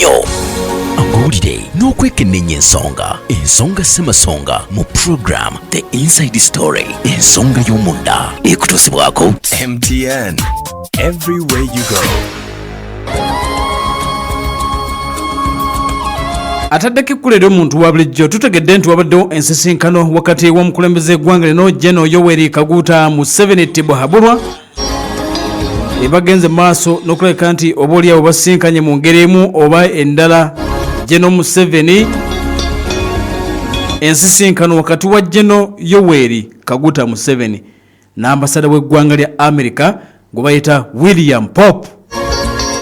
nnyo. Amawulire n'okwekenneenya ensonga ssemasonga mu program The Inside Story, ensonga y'omunda ekutuusibwako MTN, everywhere you go. Ataddeko ekkulero omuntu wa bulijjo tutegedde nti wabaddewo ensisinkano wakati w'omukulembeze eggwanga lino Gen. Yoweri Kaguta Museveni Tibuhaburwa ebagenze maaso n'okuleka nti obaoliawo basinkanye mu ngeri emu oba endala. Gen. Museveni ensisinkano wakati wa Gen. Yoweri Kaguta Museveni n'ambasada w'eggwanga lya America gwe bayita William Pope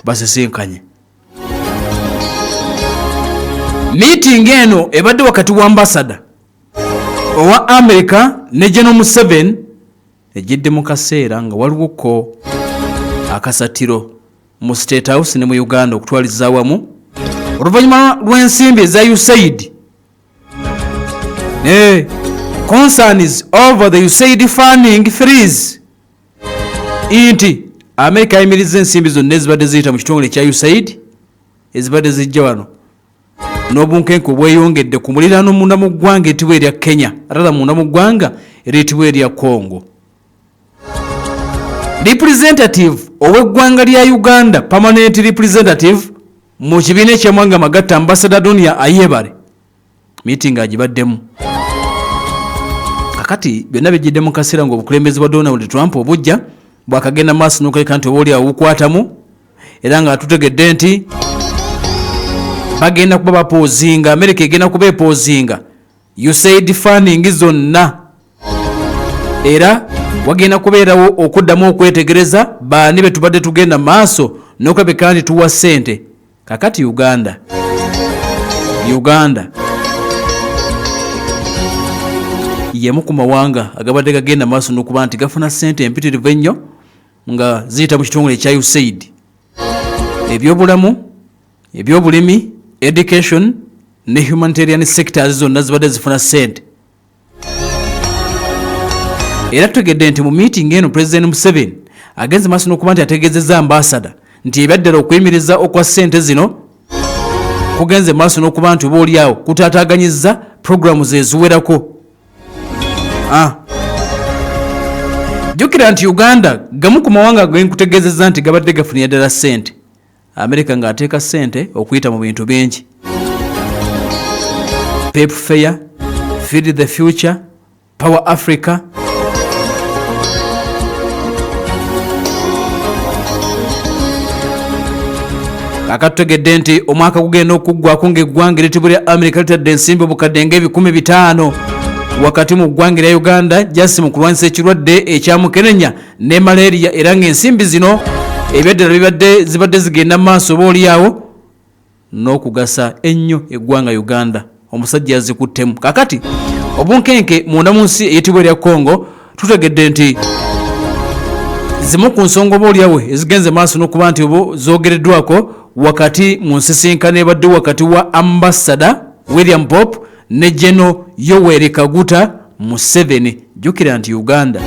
basisinkanye. Meeting eno ebadde wakati wa ambasada owa America ne Gen. Museveni ejjidde mu kaseera nga waliwoko akasatiro mu State House ne mu Uganda okutwaliza awamu oluvannyuma lw'ensimbi eza USAID. Concerns over the USAID funding freeze inti America ayimiriza ensimbi zonna ezibadde ziyita mu kitongole kya USAID ezibadde zijja wano n'obunkenke bweyongedde ku muliraano munda mu ggwanga etibwa erya Kenya atala munda mu ggwanga eritibwa erya Congo. Representative ow'eggwanga lya Uganda permanent representative mu kibiina eky'amawanga amagatte Ambassador Dunia Ayebare meeting agibaddemu. Kakati byonna bijjidde mu kaseera ng'obukulembeze bwa Donald Trump obujja bwakagenda maaso n'okuleka nti obaoliawo bukwatamu era nga tutegedde nti bagenda kuba bapoozinga, America egenda kuba epoozinga USAID funding zonna era wagenda kubeerawo okuddamu okwetegereza baani be tubadde tugenda maaso n'okulabika nti tuwa ssente. Kakati Uganda yemu ku mawanga agabadde gagenda maaso n'okuba nti gafuna ssente empitirivu ennyo nga ziyita mu kitongole ekya USAID. Ebyobulamu, ebyobulimi, education ne humanitarian sectors zonna zibadde zifuna ssente. Era tutegedde nti mu meeting eno President Museveni agenze maaso n'okuba nti ategeezezza ambasada nti ebyadde okuyimiriza okwa ssente zino kugenze maaso n'okuba nti obaoliawo kutaataaganyizza programu zeziwerako. Jjukira nti Uganda gamu ku mawanga genkutegeezezza nti gabadde gafunira ddala ssente. America ng'ateeka ssente okuyita mu bintu bingi. PEP Fair, Feed the Future, Power Africa. Kakatutegedde nti omwaka gugenda okuggwako ng'eggwanga eritibwa lya America litadde ensimbi obukadde ng'ebikumi 500 wakati mu ggwanga lya Uganda jasi mu kulwanyisa ekirwadde ekyamukenenya ne malaria era ng'ensimbi zino ebyaddala bibadde zibadde zigenda maaso obaoliawo n'okugasa ennyo eggwanga Uganda. Omusajja yazikuttemu. Kakati obunkenke munda mu nsi eyitibwa erya Congo tutegedde nti zimu ku nsonga obaoliawo ezigenze maaso n'okuba nti obo zoogereddwako wakati mu nsisinkano ebadde wakati wa ambasada William Pope ne Gen. Yoweri Kaguta Museveni. Jjukira nti Uganda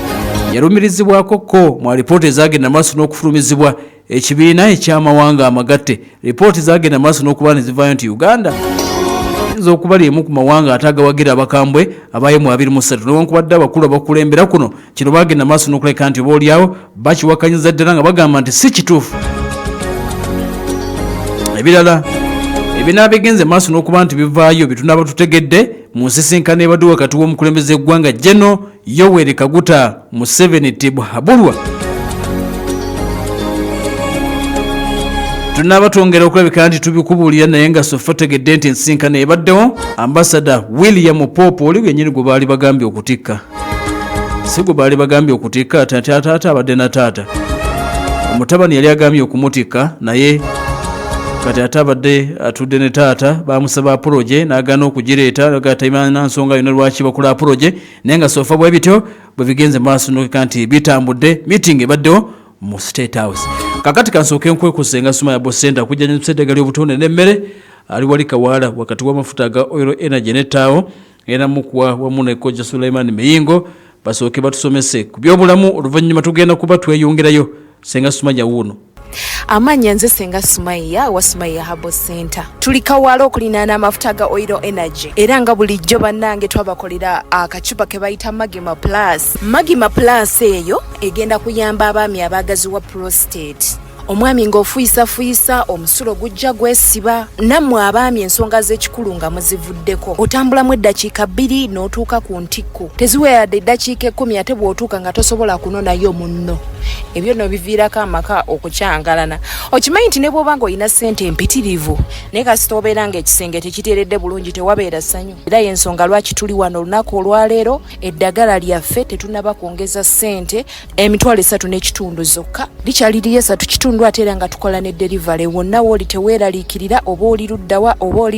yalumirizibwako ko mu alipoota ezagenda maaso n'okufulumizibwa ekibiina eky'amawanga amagatte. Lipooti zagenda maaso n'okuba ne zivaayo nti Uganda ayinza okuba lyemu ku mawanga atagawagira abakambwe abayemu 23 newankubadde abakulu abakulembera kuno kino bagenda maaso n'okuleka nti obaoliawo bakiwakanyiza ddala nga bagamba nti si kituufu. Ebirala ebinaabigenze maaso n'okuba nti bivaayo bitunaaba tutegedde mu nsisinkano ebadde wakati w'omukulembeze eggwanga Gen. Yoweri Kaguta Museveni Tibuhaburwa. Tunaaba twongera okulabika nti tubikubuulira naye nga sofa tegedde nti ensinkano ebaddewo ambasada William Pope oli gwennyini gwe baali bagambye okutikka. Si gwe baali bagambye okutikka, taata abadde na taata. Omutabani yali agambye okumutikka naye kati ate abadde atudde ne taata bamusaba apoloje n'agaana okugireeta n'agatalina nsonga yonna lwaki bakola apoloje naye nga sofa bwe bityo bwe bigenze maaso n'okeka nti bitambudde. Meeting ebaddewo mu State House. Kakati kansooke nkwekusenga Sumaya Bosenta kujjanya Museddegali obutonde n'emmere ali wali Kawaala wakati w'amafuta ga Oil Energy ne Taawo era mukuwa wamu ne Kojja Sulaiman Meyingo basooke batusomese ku byobulamu oluvannyuma tugenda kuba tweyongerayo senga Sumaya wuuno. Amanya nze Senga Sumaiya wa Sumaiya Herbal Center. Tuli Kawalo okulinaana amafuta ga Oil Energy. Era nga bulijjo bannange twabakolera akacupa ke bayita Magima Plus. Magima Plus eyo egenda kuyamba abaami abagaziwa prostate. Omwami ng'ofuuyisa omusulo gujja gwesiba. Nammwe abaami ensonga z'ekikulu nga muzivuddeko. Otambulamu eddakiika 2 n'otuuka ku ntikko. Teziweeradde eddakiika 10 ate bw'otuuka nga tosobola kunonayo munno. Ebyo no biviirako amaka okukyangalana. Okimanyi nti ne bw'oba ng'olina ssente empitirivu naye kasita obeera ng'ekisenge tekiteeredde bulungi tewabeera ssanyu. Era y'ensonga lwaki tuli wano olunaku olwaleero eddagala lyaffe tetunaba kwongeza ssente emitwalo 3.5 zokka. Likyali liri 3 ate era nga tukola ne delivery. Wonna wooli teweeraliikirira oba oli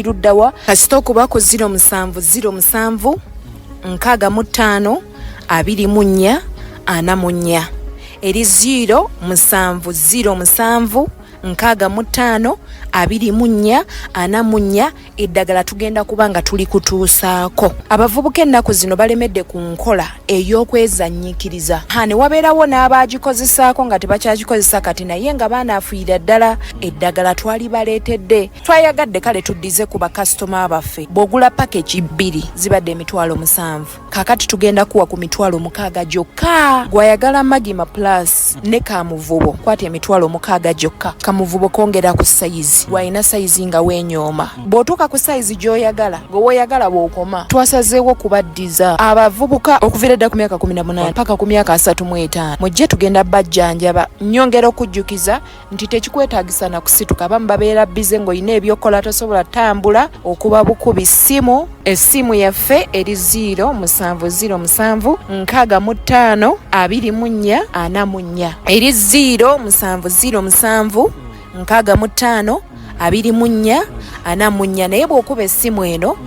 luddawa kasita okubako 0707 65 24 44 eri 0707 65 24 44 eddagala tugenda kubanga tuli kutuusaako. Abavubuka ennaku zino balemedde ku nkola ey'okwezannyikiriza. Ne wabeerawo n'abaagikozesaako nga tebakyagikozesa kati naye nga baanaafiira ddala eddagala twali baleetedde. Twayagadde kale tuddize ku bakasitoma baffe. Bw'ogula package 2 zibadde emitwalo 7. Kaakati tugenda kuwa ku mitwalo 6 gyokka. Gw'ayagala Magima Plus ne Kamuvubo kwata emitwalo 6 gyokka. Kamuvubo kongera ku sayizi. Wayina sayizi nga weenyooma. Bw'otuuka ku sayizi gy'oyagala, gwewoyagala bw'okoma. Twasazeewo kubaddiza abavubuka okuviira dda ku myaka 18 paka ku myaka 35. Mujje tugenda bajjanjaba. Nnyongera okujjukiza nti tekikwetaagisa na kusituka. Abamu babeera bize ng'olina ebyokola tosobola tambula okuba bukubi essimu. Essimu yaffe eri 0707 65 24 44 eri 0707 65 24 44. Naye bw'okuba essimu eno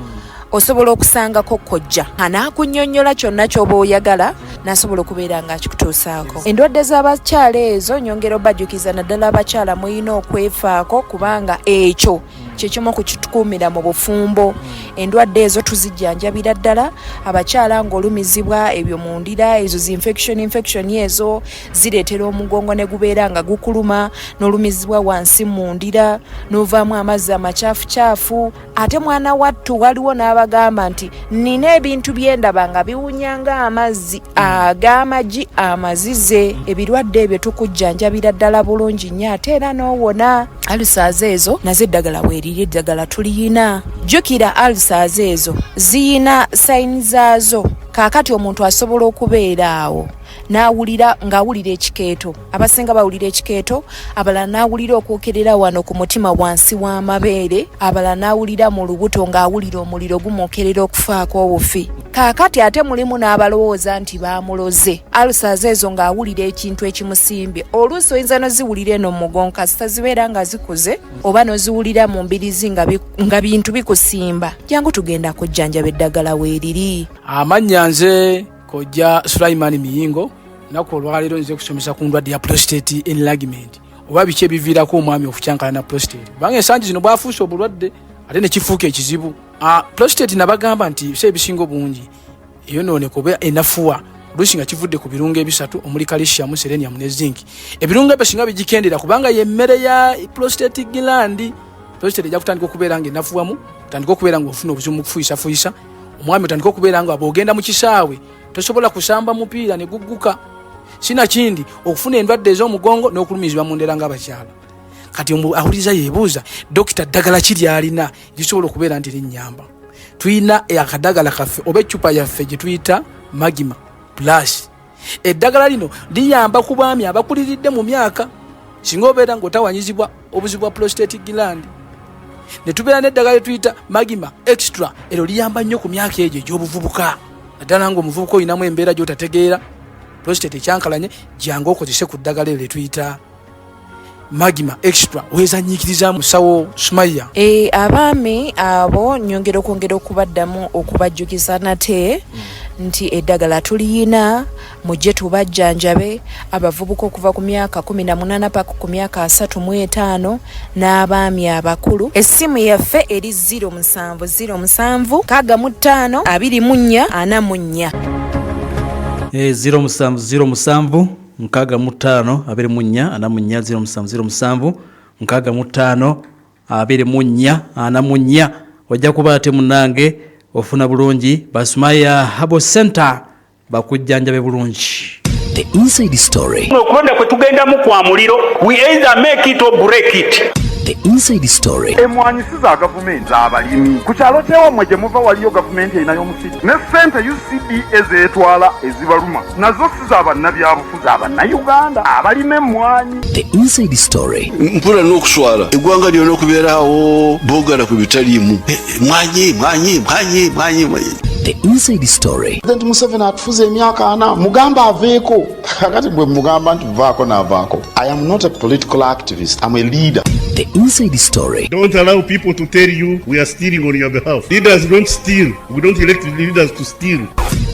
osobola okusangako kojja anaakunnyonnyola kyonna ky'oba oyagala n'asobola okubeera ng'akikutuusaako. Endwadde z'abakyala ezo nyongera obajjukiza naddala abakyala mulina okwefaako kubanga ekyo kyekimu kukitukuumira mu bufumbo. Endwadde ezo tuzijjanjabira ddala. Abakyala ng'olumizibwa ebyo mu ndira ezo infection ezo zireetera omugongo ne gubeera nga gukuluma, n'olumizibwa wansi mu ndira n'ovaamu amazzi amacaafucaafu. Ate mwana wattu waliwo n'abagamba nti nina ebintu byendaba nga biwunya ng'amazzi ag'amagi amazize. Ebirwadde ebyo tukujjanjabira ddala bulungi nnyo ate era n'owona. Ulcers ezo nazo eddagala weeriri eddagala tuliyina. Jjukira ulcers ezo ziyina sayini zaazo. Kaakati omuntu asobola okubeera awo n'awulira ng'awulira ekikeeto. Abasinga bawulira ekikeeto, abalala n'awulira okwokerera wano ku mutima wansi w'amabeere, abalala n'awulira mu lubuto ng'awulira omuliro gumwokerera okufaako obufi. Kaakati ate mulimu n'abalowooza nti baamuloze. Ulcers ezo ng'awulira ekintu ekimusimbye. Oluusi oyinza n'oziwulira eno mu mugongo kasita zibeera nga zikuze oba n'oziwulira mu mbirizi nga bintu bikusimba. Jangu tugenda kujjanjaba eddagala weeriri. Amannya nze Kojja Sulaiman Miyingo. Naku olwaleero nze kusomesa ku ndwadde ya prostate enlargement oba biki ebiviirako omwami okukyankala na prostate. Bange ensangi zino bwafuuse obulwadde ate ne kifuuka ekizibu. Prostate nabagamba nti bise ebisinga obungi eyonooneka oba enafuwa oluusi nga kivudde ku birungo ebisatu omuli calcium, selenium ne zinc. Ebirungo ebyo singa bigikendera kubanga y'emmere ya prostate gland. Prostate ejja kutandika okubeera nga enafuwamu, otandika okubeera nga ofuna obuzibu mu kufuuyisa. Omwami otandika okubeera nga bw'ogenda mu kisaawe tosobola kusamba mupiira ne gugguka. Sina kindi okufuna endwadde ez'omugongo n'okulumizibwa mu ndera ng'abakyala. Kati awuliriza yeebuuza dokita ddagala kiri alina lisobola okubeera nti linnyamba. Tuyina akadagala kaffe oba eccupa yaffe gye tuyita Magima Plus. Eddagala lino liyamba ku baami abakuliridde mu myaka singa obeera ng'otawanyizibwa obuzibu bwa prostate gland. Ne tubeera n'eddagala lye tuyita Magima Extra ero liyamba nnyo ku myaka egyo egy'obuvubuka. Naddala ng'omuvubuka oyinamu embeera gy'otategeera prostate ekyankalanye jangu okozese ku ddagala lye tuyita Magima Extra. Weezannyikiriza musawo Sumaiya. Abaami abo nyongera okwongera okubaddamu okubajjukiza nate nti eddagala tuliyina mujje tubajjanjabe abavubuka okuva ku myaka 18 paka ku myaka 35 n'abaami abakulu. Essimu yaffe eri 0707 65 24 44 0707 65 24 44 0707 65 24 44 wajja kuba ate munange ofuna bulungi Basmaya Habo Center bakujjanjabe bulungi. The inside story. Okulonda kwe tugenda mu kwa muliro, we either make it or break it. The inside story. Emwanyi za gavumenti abalimi ku kyalo kyewamwe gye muva waliyo gavumenti erinayo omusiri ne ssente UCD ezeetwala ezibaluma nazo si z'abannabyabufuzi abannayuganda abalima emmwanyi. The inside story. Mpula n'okuswala eggwanga lyonna okubeerawo boogala ku bitaliimu mwanyi. The inside story. President Museveni atufuza emyaka 4 mugamba aveeko kakati bwe mugamba nti vaako n'avaako. I am not a political activist, I'm a leader. The inside story. Don't allow people to tell you we are stealing on your behalf. Leaders don't steal. We don't elect leaders to steal.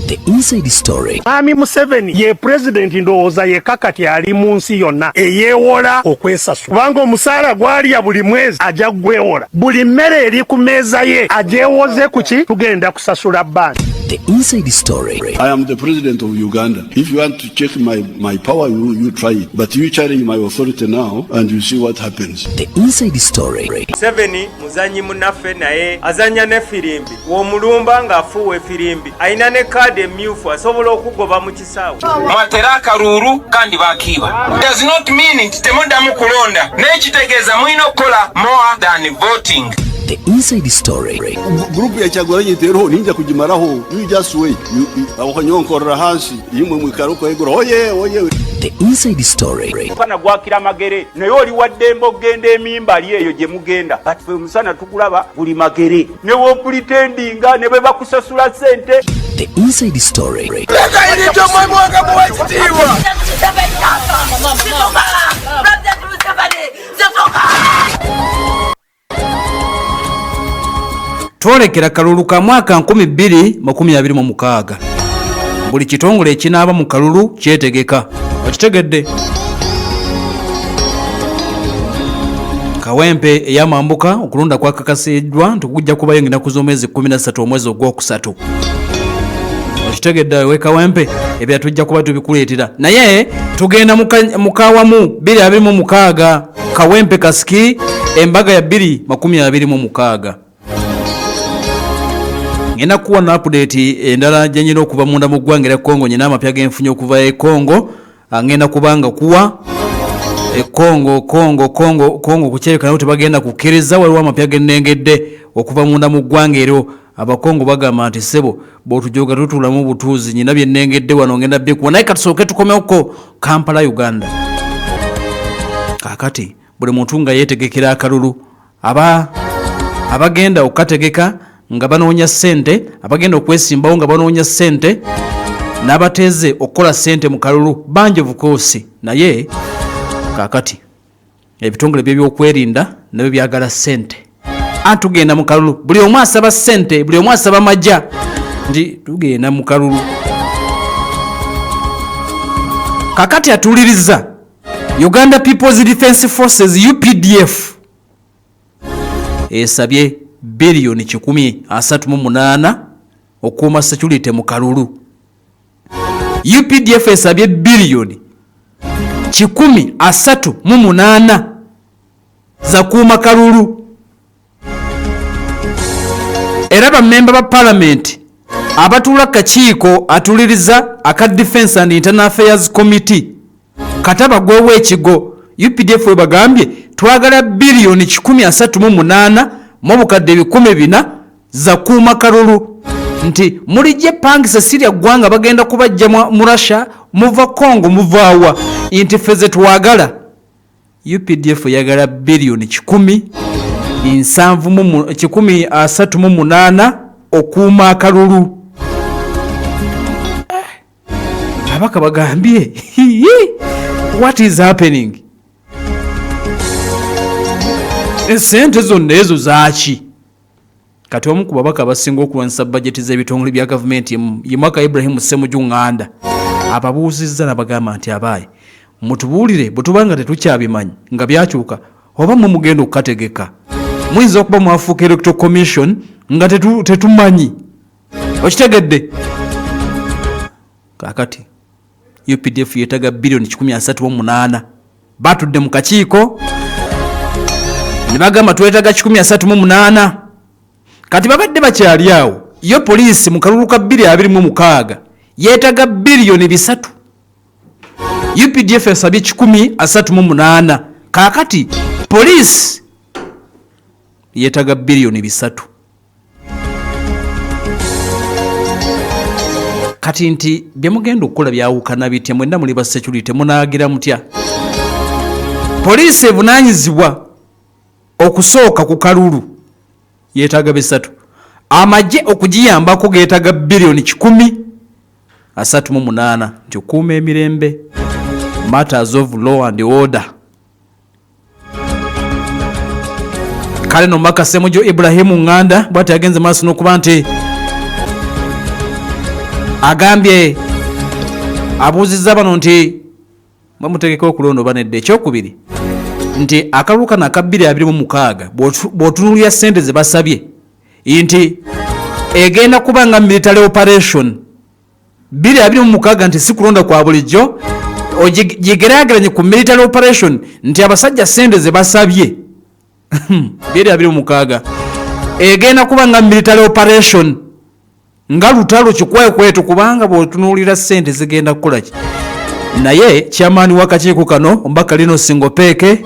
The inside story. Mwami Museveni ye president ndowooza ye kakati ali mu nsi yonna eyeewola okwesasula kubanga omusaala gwalya buli mwezi ajja gwewola buli mmere eri ku meeza ye ajeewoze ku ki tugenda kusasula bbanki. The inside story. I am the president of Uganda. If you want to check my power, you try it. But you challenge my authority now and you see what happens. The inside story. Museveni muzanyi munaffe naye azanya ne firimbi w'omulumba ng'afuuwa efirimbi ayina ne kaadi emmyufu asobola okugoba mu kisaawe. Mwatera akalulu kandi bakiiba. Does not mean nti temuddamu kulonda n'ekitegeeza mulina okukola more than voting. The inside story. Group ya Kyagulanyi teroho ninja kujimaraho. You just wait. Awakanyonkorera hansi yimwe mwikaruko egoro. Oye. The inside story. Kana gwakira magere naye oli waddembo ogenda emimbali eyo gye mugenda kati fe musana tukulaba buli magere ne wo pretendinga ne bwe bakusasula ssente. The inside story. Twolekera kalulu ka mwaka 2026 buli kitongole ekinaaba mu kalulu kyetegeka okitegedde. Kawempe eyamambuka okulonda kwakakasiddwa nti kujja kubayo ennaku z'omwezi 13 omwezi ogwokusatu okitegedde we Kawempe ebya tujja kuba tubikuleetera naye tugenda mukawamu 2026 Kawempe Kasiki embaga ya 2026 ngenda kuwa update endala jenyina okuva munda mu ggwanga lya Kongo nyina amapya genfunye okuva e Kongo ngenda kubanga kuwa e Kongo kukyereka nti bagenda kukkiriza waliwo amapya gennengedde okuva munda mu ggwanga eryo abakongo bagamba nti sebo botujoga tutulamu butuuzi nyina byennengedde wano ngenda byekuwa naye katusooke tukomeko Kampala Uganda. Kakati buli muntu nga yeetegekera akalulu abagenda okategeka nga banoonya ssente abagenda okwesimbawo nga banoonya ssente n'abateeze okukola ssente mu kalulu banjovu koosi naye kakati ebitongole by'ebyokwerinda nabyo byagala ssente atugenda mu kalulu buli omu asaba ssente buli omu asaba majja nti tugenda mu kalulu kakati atuliriza Uganda People's Defence Forces UPDF esabye billioni 138 okuuma security mu kalulu. UPDF esabye billioni 138 za kuuma kalulu. Era bammemba ba parliament abatuula kakiiko atuliriza aka Defence and Internal Affairs Committee kataba gwewe ekigo UPDF we bagambye twagala billioni 138 mu bukadde 14 za kuuma kalulu nti mulijje pangisa Syria gwanga bagenda kubajja mu Russia muva Congo muvaawa nti feze twagala UPDF yagala billioni 138 okuuma kalulu. Abaka bagambye what is happening? Esente zonna ezo zaaki? Kati omu ku babaka abasinga okulwanyisa bajeti z'ebitongole bya gavumenti ye mwaka Ibrahim Ssemujju Nganda ababuuzizza n'abagamba nti abaayi mutubuulire bwe tubanga tetukyabimanyi nga byakyuka oba mu mugenda okukategeka muyinza okuba mwafuuka Electoral Commission nga tetumanyi okitegedde. Kakati UPDF yetaga bilioni 138 batudde mu kakiiko ne bagamba twetaga 138 kati babadde bakyali awo yo poliisi mu kalulu ka 2026 yetaga bilioni 3 UPDF esabye 138 kakati poliisi yetaga bilioni 3 kati nti byemugenda okukola byawukana bitya mwenda muli ba security munaagira mutya poliisi evunaanyizibwa okusooka ku kalulu yeetaga 3 amagye okugiyambako geetaga bilioni 138 nti okuuma emirembe matters of law and order. Kale no Makasemujo Ibrahimu Nganda bwati agenze maaso n'okuba nti agambye abuuzizza bano nti bamutegeka okulonda banedde ekyokubiri nti akaluka na 2026 bw'otunuulira ssente ze basabye nti egenda kubanga military operation 2026 nti si kulonda kwa bulijjo ogigeraageranye ku military operation nti abasajja ssente ze basabye 2026 egenda kubanga military operation nga lutalo kikwekwetu kubanga bw'otunuulira ssente zigenda kukola ki naye chairman w'akakiiko kano Mbaka Lino Singopeke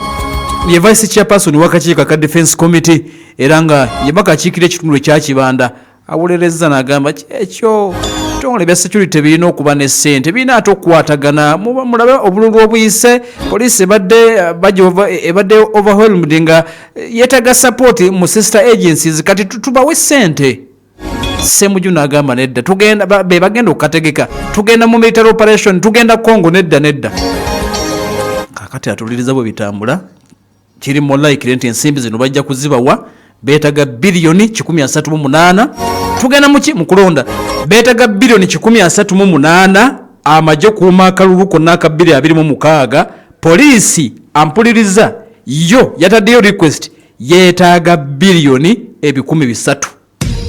ye vice chairperson w'akakiiko ka defense committee era nga ye bakakiikira ekitundu ekya Kibanda awolerezza n'agamba ekyo tongole bya security birina okuba ne ssente birina ate okukwatagana mulabe obululu obuyise poliisi ebadde overwhelmed nga yeetaga support mu sister agencies kati tubawe ssente. Semuju n'agamba nedda tugenda be bagenda okukategeka tugenda mu military operation tugenda Congo nedda kakati atuliriza bwe bitambula kiri mu like nti ensimbi zino bajja kuzibawa beetaga bilioni 138 tugenda mu kulonda beetaga bilioni 138 amagye kuuma akalulu konna aka 2026 poliisi ampuliriza yo yataddeyo request yeetaaga bilioni 300.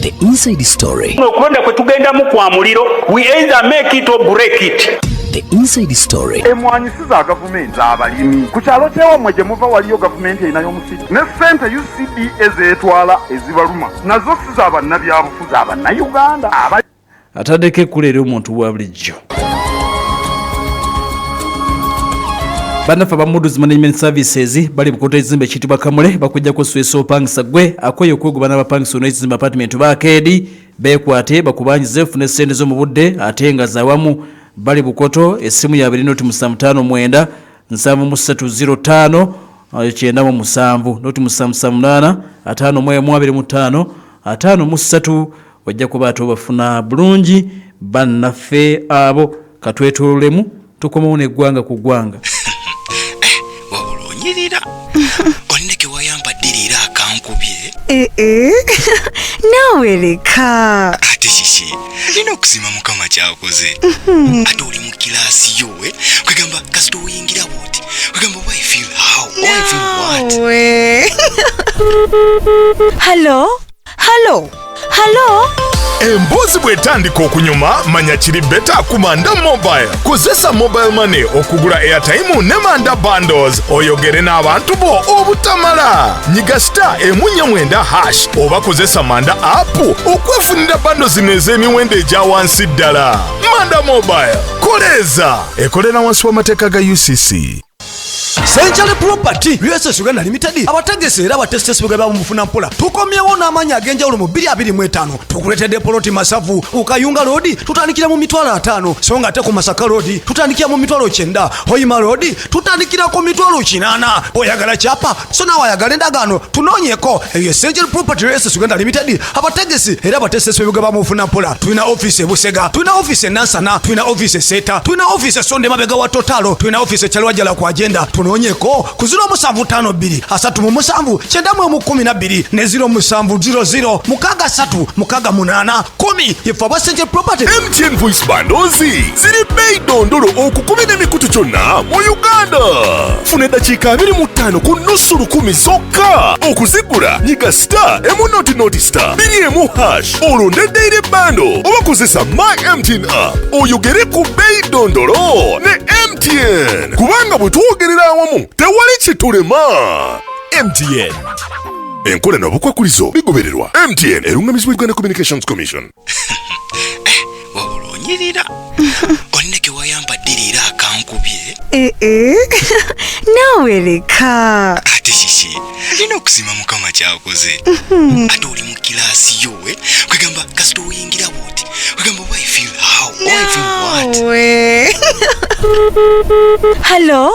The inside story. Okulonda kwe tugendamu kwa muliro we either make it or break it. The inside story. Emwanyi siza gavumenti abalimi ku kyalo kyewamwe gye muva waliyo gavumenti erinayo omusiri ne ssente UCD ezeetwala ezibaluma nazo siza abannabyabufuzi abannayuganda ataddeko ekkuleera omuntu wa bulijjo. Banafa ba Moody's Management Services bali bukoto ezimbe kitibwa Kamule bakujja kuswesa opangisa gwe akoye okugoba n'abapangisa n'ezimba apartment ba Kedi bekwate bakubanyize fune ssente zo mu budde ate nga zawamu bali bukoto essimu ya 259 73705 97 noti 778 525 5 wajja kuba atobafuna bulungi bannaffe abo katwetololemu tukomawo n'eggwanga ku ggwanga. Nyirira onneke wayambaddirira akankubye nawe leka ate shishi lina okusima mukama kyakoze ate oli mu kilaasi yowe kwegamba kasita oyingira bwoti kwegamba why feel how why feel what Hello Embuzi bwetandika okunyuma manya kiri beta kumanda mobile kozesa mobile money okugula airtime ne manda bundles oyogere n'abantu bo obutamala nyiga star #1 oba kozesa manda app okwefunira bundles n'ez'emiwendo egya wansi ddala. Manda mobile koleza ekolera wansi w'amateeka ga UCC. Central Property USS Uganda Limited abategese era abatesitesi bwe bamufuna mpola tukomyewo n'amanya agenjawulo mu 2025 tukuletedde poloti Masavu Ukayunga Road tutandikira mu mitwalo 5 so nga ate ku Masaka Road tutandikira mu mitwalo 9 Hoima Road tutandikira ku mitwalo 8 oyagala chapa so nawe ayagala endagaano tunoonyeko eyo Central Property USS Uganda Limited abategese era abatesitesi bwe bamufuna mpola tulina office Busega tulina office Nansana tulina office Seta tulina office Sonde mabega wa Totalo tulina office Chalwajala kwa agenda tuno tunoonyeko ku 0752 377 ne 0700 63 68 10 ife aba Essential Property. MTN Voice Bundles ziri bei dondolo okukubira emikutu kyonna mu Uganda. Funa eddakiika 25 ku nusu lukumi zokka. Okuzigula nyiga star emu star 2 # olonde daily bundle oba kozesa My MTN app oyogere ku bei dondolo ne MTN kubanga bwe twogerera awamu tewali kitulema. MTN enkola n'obukwakulizo bigobererwa. MTN erungamizibwa Uganda Communications Commission. Wabulonyirira onneke wayambaddirira akankubye nawe leka ate shishi lina okusima mukama kyakoze ate oli mu kilaasi yo kwegamba kasita oyingira bwoti kwegamba why feel how why feel what Hello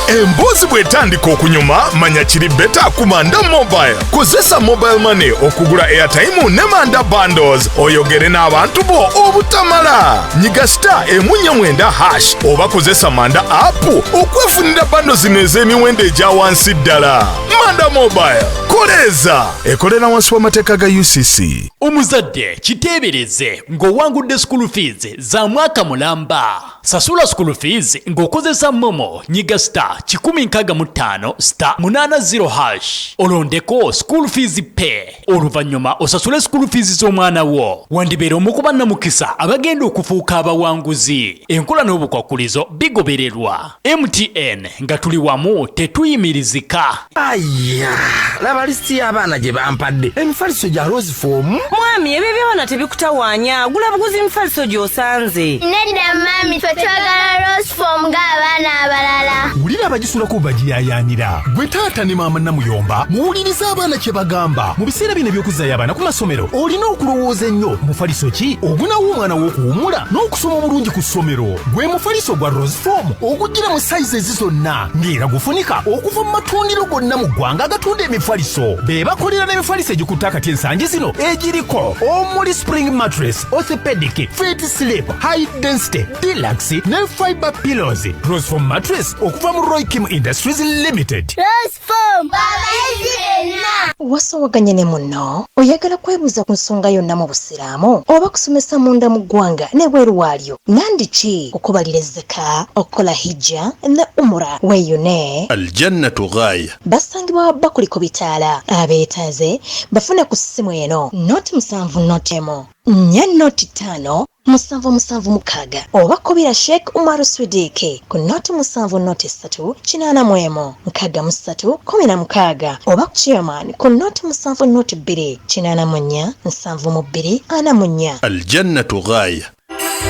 Emboozi bw'etandika okunyuma manya kiri beta ku Manda Mobile. Kozesa mobile money okugula airtime ne Manda bundles oyogere n'abantu bo obutamala. Nyiga star emu 9 oba kozesa Manda app okwefunira bundles n'ez'emiwendo egya wansi ddala. Manda Mobile koleza ekolera wansi w'amateeka ga UCC. Omuzadde kiteebereze ng'owangudde school fees za mwaka mulamba. Sasula school fees ng'okozesa Momo nyiga star 155*880#. Olondeko school fees pay. Oluvannyuma osasule school fees z'omwana wo. Wandibeera omukuba namukisa abagenda okufuuka abawanguzi. Enkola n'obukwakulizo bigobererwa. MTN nga tuli wamu tetuyimirizika. Aya, laba listi y'abaana gye bampadde. Emifaliso gya Rose Form. mwami ebyo byona tebikutawaanya gula buguzi mifaliso gy'osanze. Nedda mami ffe twagala Rose Form ng'abaana abalala. Wulira abagisulako bagiyayaanira. Gwe taata ne maama Namuyomba muwuliriza abaana kye bagamba. Mu biseera bino eby'okuzaayo abaana ku masomero olina okulowooza ennyo mufaliso ki ogunawo omwana w'okuwummula n'okusoma obulungi ku ssomero. Gwe mufaliso gwa Rose Form ogujjira mu sayizi zonna ng'era gufunika okuva mu matundiro gonna mu ggwanga agatunda emifaliso. Be bakolera n'emifaliso egikutte akati ensangi zino egiriko omuli spring mattress, orthopedic, fit slip, high density, deluxe ne fiber pillows. Rose Form mattress okuva mu Roy Kim Industries Limited. Rose Form babayizirena. Wasowaganye ne munno oyagala kwebuuza ku nsonga yonna mu busiraamu oba kusomesa munda mu ggwanga n'ebweru waalyo nandiki okubalira ezzaka okukola hijja ne umura weeyune Aljannatu Ghaya basangibwa bakuliko bitaala abeetaaze bafune ku ssimu eno noti 7 noti emu 4 noti 5 776 oba kubira Sheikh Umar Swedeke ku noti 7 noti 3 8 63 16 oba Chairman ku noti 7 noti 2 8 72 4 Aljannatu Ghaya.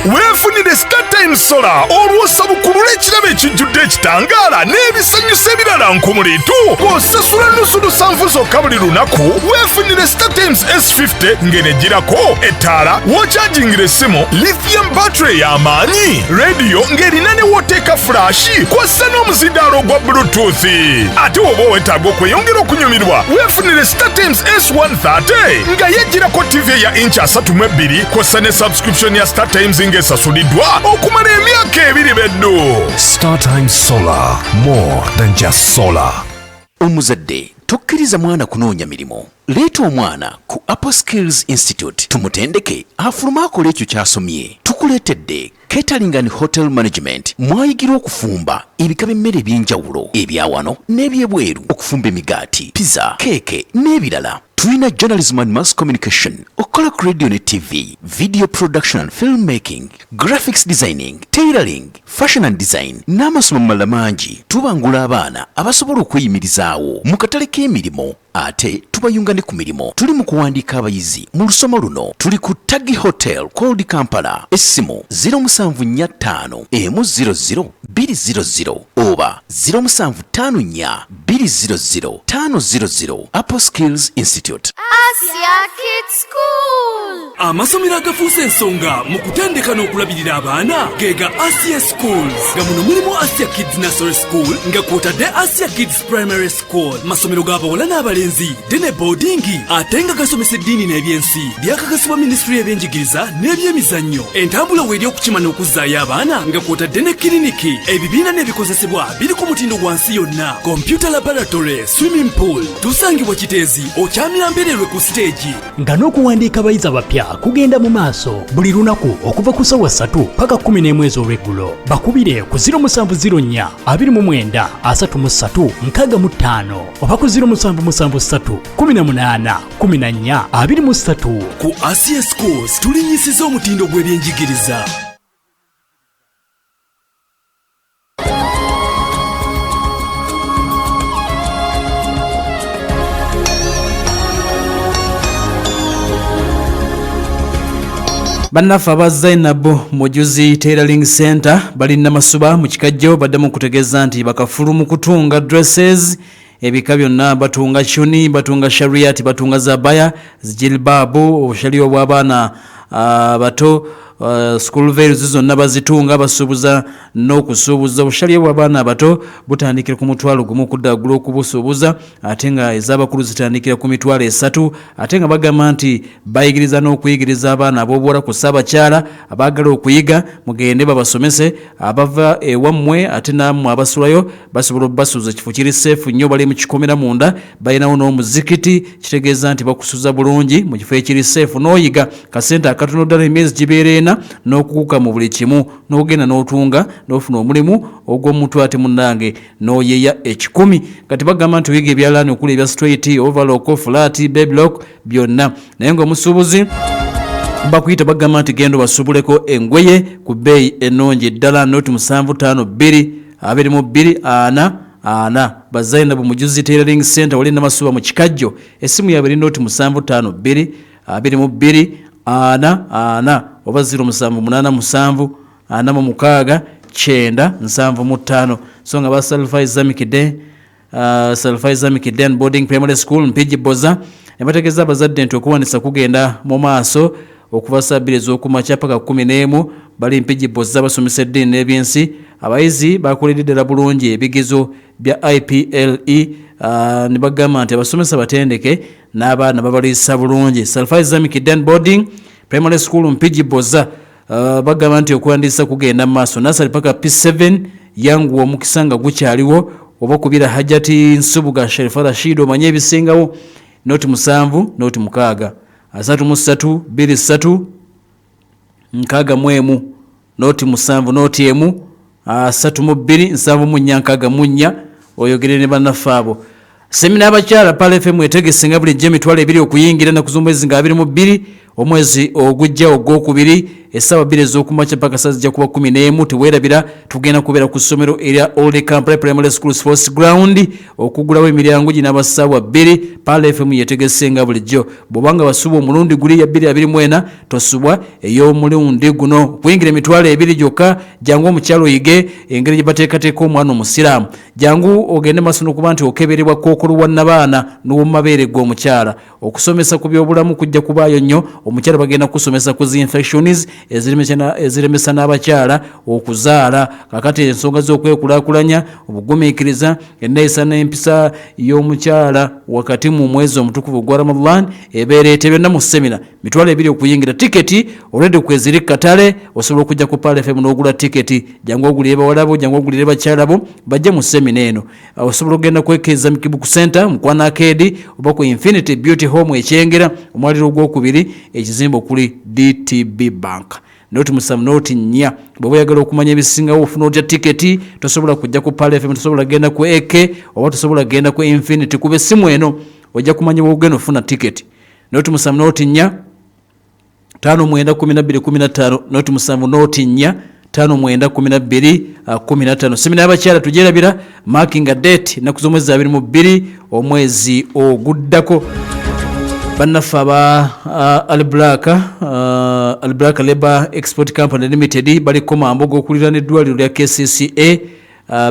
Weefunire StarTime Solar olw'osabukulu l'ekirabo ekijjudde ekitangaala n'ebisanyusa ebirala nkumuliitu bw'osasula nnusu lusanvu zokka buli lunaku. Weefunire StarTimes S50 ng'enegirako ettaala w'okyajingira essimu lithium battery y'amaanyi rediyo ng'erina ne wooteeka fulashi kw'ossa n'omuzindaalo ogwa bluetooth. Ate oba owetaaga okweyongera okunyumirwa weefunire StarTimes S130 nga yejjirako TV ya inch 32 kw'ossa ne subscription ya StarTimes ng'esasuliddwa okumala emyaka 2 beddu. StarTime Solar, more than just solar. Omuzadde tokkiriza mwana kunoonya mirimu. Leeta omwana ku Upper Skills Institute tumutendeke afuluma akola ekyo ky'asomye. Tukuleetedde catering and hotel management mwayigira okufumba ebika by'emmere eby'enjawulo ebya wano n'ebyebweru okufumba emigaati, pizza, keeke n'ebirala. Tulina journalism and mass communication, okola ku radio ne TV, video production and filmmaking, graphics designing, tailoring, fashion and design, n'amasomo malala mangi. Tubangula abaana abasobola okweyimirizaawo mu katale k'emirimu ate tubayunga ne ku mirimu. Tuli mu kuwandiika abayizi mu lusoma luno. Tuli ku Tagi Hotel, Cold Kampala. Essimu 0745 100 200 oba 0754 200 500. Upper Skills Institute. Asia Kids School. Amasomero agafuuse ensonga mu kutendeka n'okulabirira abaana gega Asia Schools. Nga muno mulimu Asia Kids Nursery School nga kwotadde Asia Kids Primary School. Masomero g'abawala n'abalenzi abalenzi dene boarding ate nga gasomesa eddiini n'ebyensi byakakasibwa minisitule y'ebyenjigiriza n'ebyemizannyo entambula weeri okukima n'okuzzaayo abaana nga kw'otadde ne kiriniki ebibiina n'ebikozesebwa biri ku mutindo gwa nsi yonna computer laboratory swimming pool tusangibwa kiteezi okyamira mbererwe ku siteegi nga n'okuwandiika abayizi abapya kugenda mu maaso buli lunaku okuva ku ssaawa 3 paka 11 ez'olweggulo bakubire ku 0704 29 33 65 oba ku 0773 18 14 23 ku Asia Schools tulinyisiza omutindo gw'ebyenjigiriza. Bannaffe aba Zainab Mujuzi Tailoring Center balina masuba mu kikajjo baddamu kutegeeza nti bakafulu mu kutunga dresses ebika byonna batunga shoni batunga shariat batunga zabaya jilbabu obushaliyo bw'abaana bato school veils zonna bazitunga basubuza n'okusuubuza obushaliyo bw'abaana abato butandikira ku mutwalo gumu kuddagula okubusuubuza ate nga ez'abakulu zitandikira ku mitwalo 3 ate nga bagamba nti bayigiriza n'okuyigiriza abaana ab'obuwala ku Ssaabakyala abaagala okuyiga mugende babasomese abava ewammwe ate nammwe abasulayo basobola obbasuuza ekifo kiri seefu nnyo bali mu kikomera munda balinawo n'omuzikiti kitegeeza nti bakusuuza bulungi mu kifo ekiri seefu n'oyiga kasente akatono ddala emyezi gibeera ena n'okukuka mu buli kimu n'ogenda n'otunga n'ofuna omulimu ogw'omuntu ate munnange n'oyeya 10 kati bagamba nti oyiga ebyalaani okuli ebya straight overlock flat bablock byonna naye ng'omusuubuzi bakuyita bagamba nti genda basubuleko engweye ku bbeeyi ennungi ddala noti 752 22 Zainab Mujuzi Tailoring Center wali namasuba mu kikajjo essimu yabwe noti 752 22 oba 0787 46 975 so nga ba Salfa Islamic Day Boarding Primary School Mpigi Boza ebategeza abazadde nti okuwanisa kugenda mu maaso okuva Sabiri ez'okumakya paka 11 bali Mpigi Boza basomesa eddiini n'ebyensi abayizi bakoleddera bulungi ebigezo bya IPLE ne bagamba nti abasomesa batendeke n'abaana babaliisa bulungi. Salfa Islamic Day Boarding Primary School Mpigi Boza bagamba nti okuwandiisa kugenda mu maaso nasali paka P7 yangu omukisa nga gukyaliwo oba kubira Hajati Nsubuga Sharifa Rashid omanye ebisingawo noti 7 noti 6 33 23 61 noti 7 noti 1 32 7 oyogere ne bannaffe semina abakyala Pala FM etegese nga buli emitwalo 2 okuyingira na kuzumwezi nga 22 omwezi ogujja ogwokubiri essaawa 2 ez'okumakya paka saa zijja kuba 11 teweerabira tugenda kubeera ku ssomero erya Old Camp Primary School Sports Ground okugulawo emiryango gino abassaawa 2 Pala FM yetegese nga bulijjo bw'obanga basuba omulundi guli ya 224 tosubwa ey'omulundi guno kuyingira emitwalo 2 gyokka jangu omukyalo oyige engeri gye bateekateeka omwana omusiraamu jangu ogende maaso n'okuba nti okeberebwa kookolo wa nnabaana n'omumabeere g'omukyala okusomesa ku byobulamu kujja kubaayo nnyo omukyala bagenda kusomesa ku infections eziremesa n'abakyala okuzaala kakati ensonga z'okwekulaakulanya obugumiikiriza enneeyisa n'empisa y'omukyala wakati mu mwezi omutukuvu gwa Ramadan ebeereete byonna mu semina mitwalo 2 okuyingira tiketi olwedde kweziri katale osobola okujja ku Pala FM n'ogula tiketi jangu ogulire bawalabo jangu ogulire bakyalabo bajje mu semina eno osobola okugenda kwekeza mu Kibuku Center mu Kwana Arcade oba ku Infinity Beauty Home ekyengera omwaliro ogwokubiri ekizimbe okuli DTB Bank noti 7 noti 4 bwe oyagala okumanya ebisingawo ofuna otya tiketi tosobola kujja ku Pala FM tosobola genda ku AK oba tosobola genda ku Infinity kuba essimu eno ojja kumanya wogenda ofuna tiketi noti 7 noti 4 5 noti 7 noti 4 5 semina y'abakyala tugyerabira marking a date naku z'omwezi 22 omwezi oguddako bannaffe aba Albraka Labour Export Company Limited baliko mambogo okulira n'eddwaliro lya KCCA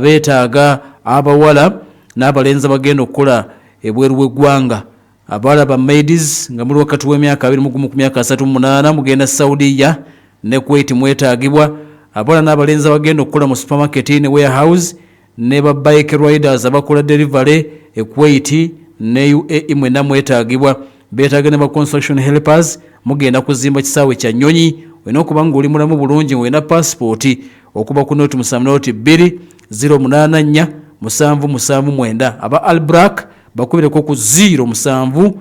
beetaaga abawala n'abalenzi bagenda okukola ebweru w'eggwanga abawala ba maids nga muli wakati w'emyaka 21 ku myaka 38 mugenda Saudiya ne Kuwait mwetaagibwa abawala n'abalenzi bagenda okukola mu supermarket ne warehouse ne ba bike riders abakola delivery e Kuwait ne UAE mwena mwetaagibwa beetaaga ne ba construction helpers mugenda kuzimba kisaawe kya Nnyonyi wena okuba ng'oli mulamu bulungi wena passport okuba ku noti 208 779 aba Albrak bakubireko ku 0 7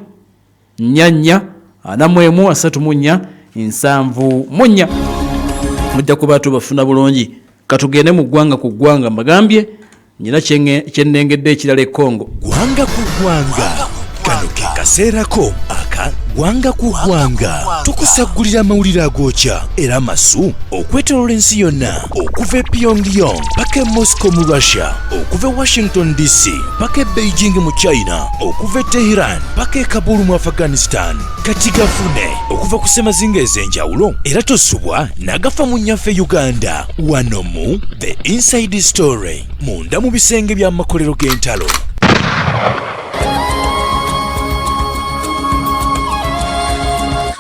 4 mujja kuba tubafuna bulungi katugende mu ggwanga ku ggwanga mbagambye nyina kyennengedde ekirala Congo gwanga ku gwanga kano ke kaseerako aka gwanga ku gwanga tukusagulira amawulire agookya era masu okwetoolola ensi yonna okuva e Pyongyang paka e Moscow mu Russia okuva e Washington DC paka e Beijing mu China okuva e Tehran paka e Kabul mu Afghanistan kati gafune okuva ku semazinga ez'enjawulo era tosubwa n'agafa mu nnyaffe Uganda wano mu The Inside Story munda mu bisenge by'amakolero g'entalo.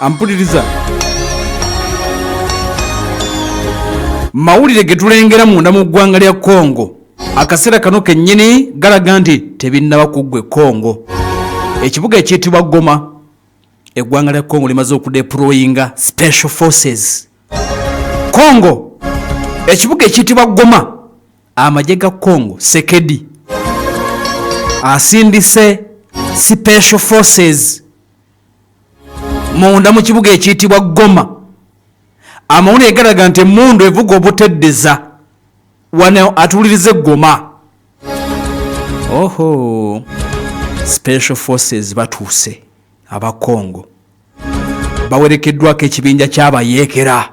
Ampuliriza mawulire ge tulengera munda mu ggwanga lya Congo akaseera kano kennyini galaga nti tebinnaba kuggwe Congo. Ekibuga ekiyitibwa Goma eggwanga lya Congo limaze okudeployinga special forces. Congo ekibuga ekiyitibwa Goma amagye ga Congo Sekedi asindise special forces munda mu kibuga ekiyitibwa Goma. Amawulire galaga nti emmundu evuga obuteddeza wano atuulirize Goma. Oho, special forces batuuse aba Congo bawerekeddwako ekibinja ky'abayeekera.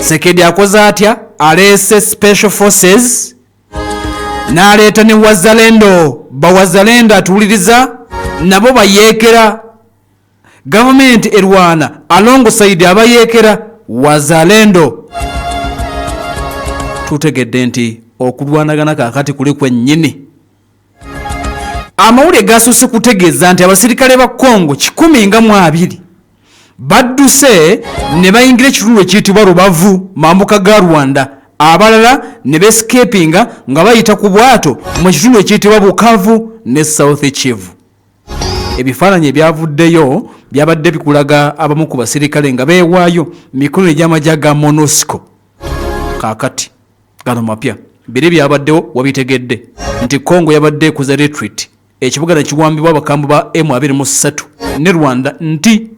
Sekedi akoze atya aleese special forces n'aleeta ne Wazalendo bawazalendo atuuliriza nabo bayeekera. Government erwana alongside abayeekera Wazalendo. Tutegedde nti okulwanagana kakati kuli kwennyini. Amawulire gasusse kutegeeza nti abasirikale ba Congo 120 badduse ne bayingira ekitundu ekiyitibwa Rubavu mambuka ga Rwanda, abalala ne bescapinga nga bayita ku bwato mu kitundu ekiyitibwa Bukavu ne South Kivu. Ebifaananyi ebyavuddeyo byabadde bikulaga abamu ku basirikale nga beewaayo mikono egy'amagye ga MONUSCO. Kaakati gano mapya biri byabaddewo wabitegedde nti Congo yabadde ekuza retreat, ekibuga ne kiwambibwa abakambu ba M23 ne Rwanda nti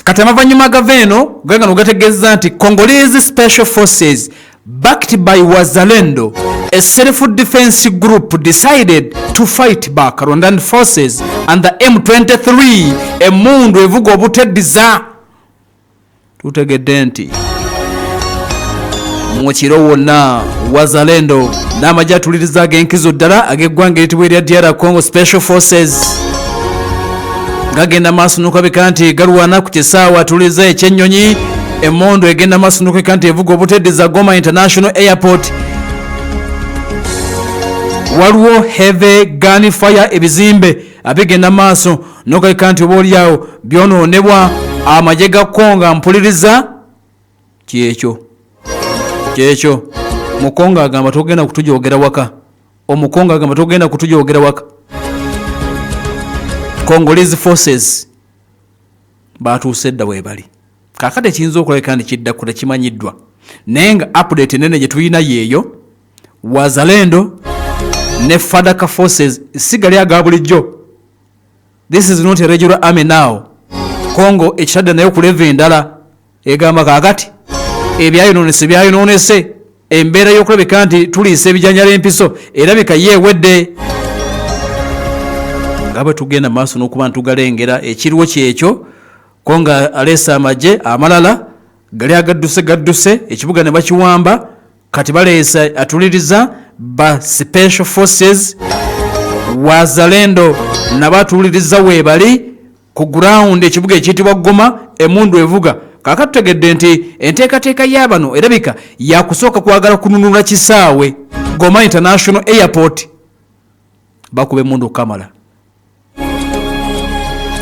kati amavanyuma gaveno gagano gategeeza nti Congolese Special Forces backed by Wazalendo, a self-defense group, decided to fight back Rwandan forces and the M23 emundu evuga obuteddiza. Tutegedde nti mukiro wonna Wazalendo n'amagye atuliriza ag'enkizo ddala ag'eggwanga eritibwa erya DR Congo Special Forces gagenda maaso n'okulabika nti galwana ku kisaawe atuliriza ekyennyonyi. Emondo egenda maaso n'okulabika nti evuga obuteddiza Goma International Airport. Waliwo heavy gunfire ebizimbe abigenda maaso n'okulabika nti obaolyawo byonoonebwa. Amagye ga Congo mpuliriza kyekyo Mukongo agamba togenda kutujogera waka. Omukongo agamba togenda kutujogera waka. Congolese forces batuuse dda weebali. Kakati ekiyinza okulabika nti kidda kule kimanyiddwa naye nga update nene gye tulina yeeyo. Wazalendo ne Fadaka forces sigali aga bulijjo. This is not a regular army now. Congo ekitadde nayo ku level endala egamba kakati ebyayonoonese embeera y'okulabika nti tuliisa ebijanjala empiso erabika yeewedde. Nga bwe tugenda maaso n'okuba ntugalengera ekiriwo kyekyo Congo aleesa amagye amalala gali gadduse ekibuga ne bakiwamba. Kati baleesa atuliriza ba special forces Wazalendo nabatuliriza weebali ku ground ekibuga ekiyitibwa Goma emundu evuga. Kakati tutegedde nti enteekateeka y'abano erabika yakusooka kwagala kununula kisaawe Goma International Airport bakuba emundu kamala.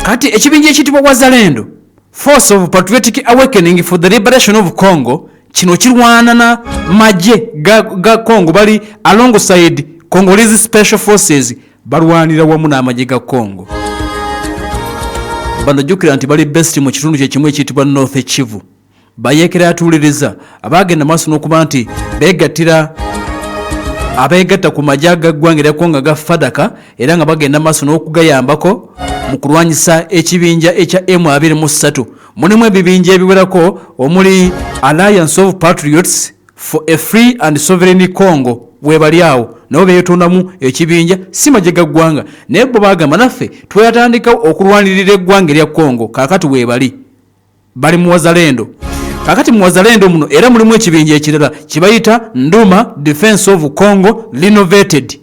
Kati ekibinja ekiyitibwa Wazalendo Force of Patriotic Awakening for the Liberation of Congo kino kirwana na magye ga Congo bali alongside Congolese Special Forces balwanira wamu n'amagye ga Congo. Bano jjukira nti bali best mu kitundu kye kimu ekiyitibwa North Kivu. Bayeekera atuuliriza abaagenda maaso n'okuba nti abeegatta ku magye agaggwanga erya Congo aga FADAK era nga bagenda maaso n'okugayambako mu kulwanyisa ekibinja ekya M23. Mulimu ebibinja ebiwerako omuli Alliance of Patriots for a Free and Sovereign Congo webali awo nabo beetondamu ekibinja si magye ga ggwanga naye bo bagamba naffe tweyatandikawo okulwanirira eggwanga erya Congo kaakati webali bali mu Wazalendo. Kakati mu Wazalendo muno era mulimu ekibinja ekirala kibayita Nduma Defense of Congo Renovated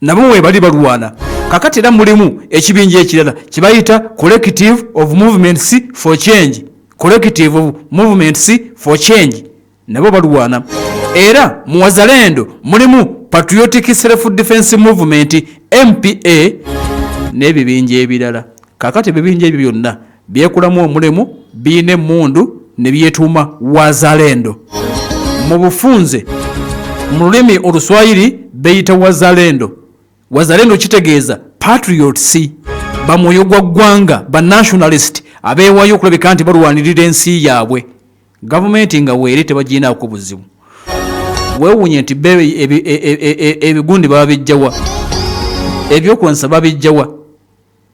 nabo webali balwana. Kakati era mulimu ekibinja ekirala kibayita Collective of Movements for Change. Collective of Movements for Change nabo balwana. Era mu Wazalendo mulimu Patriotic Self Defense Movement MPA n'ebibinja ebirala. Kakati ebibinja ebyo byonna byekulamu omulimu biine mundu ne byetuuma Wazalendo. Mu bufunze mu lulimi Oluswayiri beyita Wazalendo. Wazalendo kitegeeza patriots, bamwoyo gwa ggwanga, ba nationalist abeewayo okulabika nti balwanirira ensi yaabwe. Gavumenti nga weeri tebaginaako buzibu. Weewuunye nti ebigundi baba bijjawa, ebyokulwanyisa babijjawa,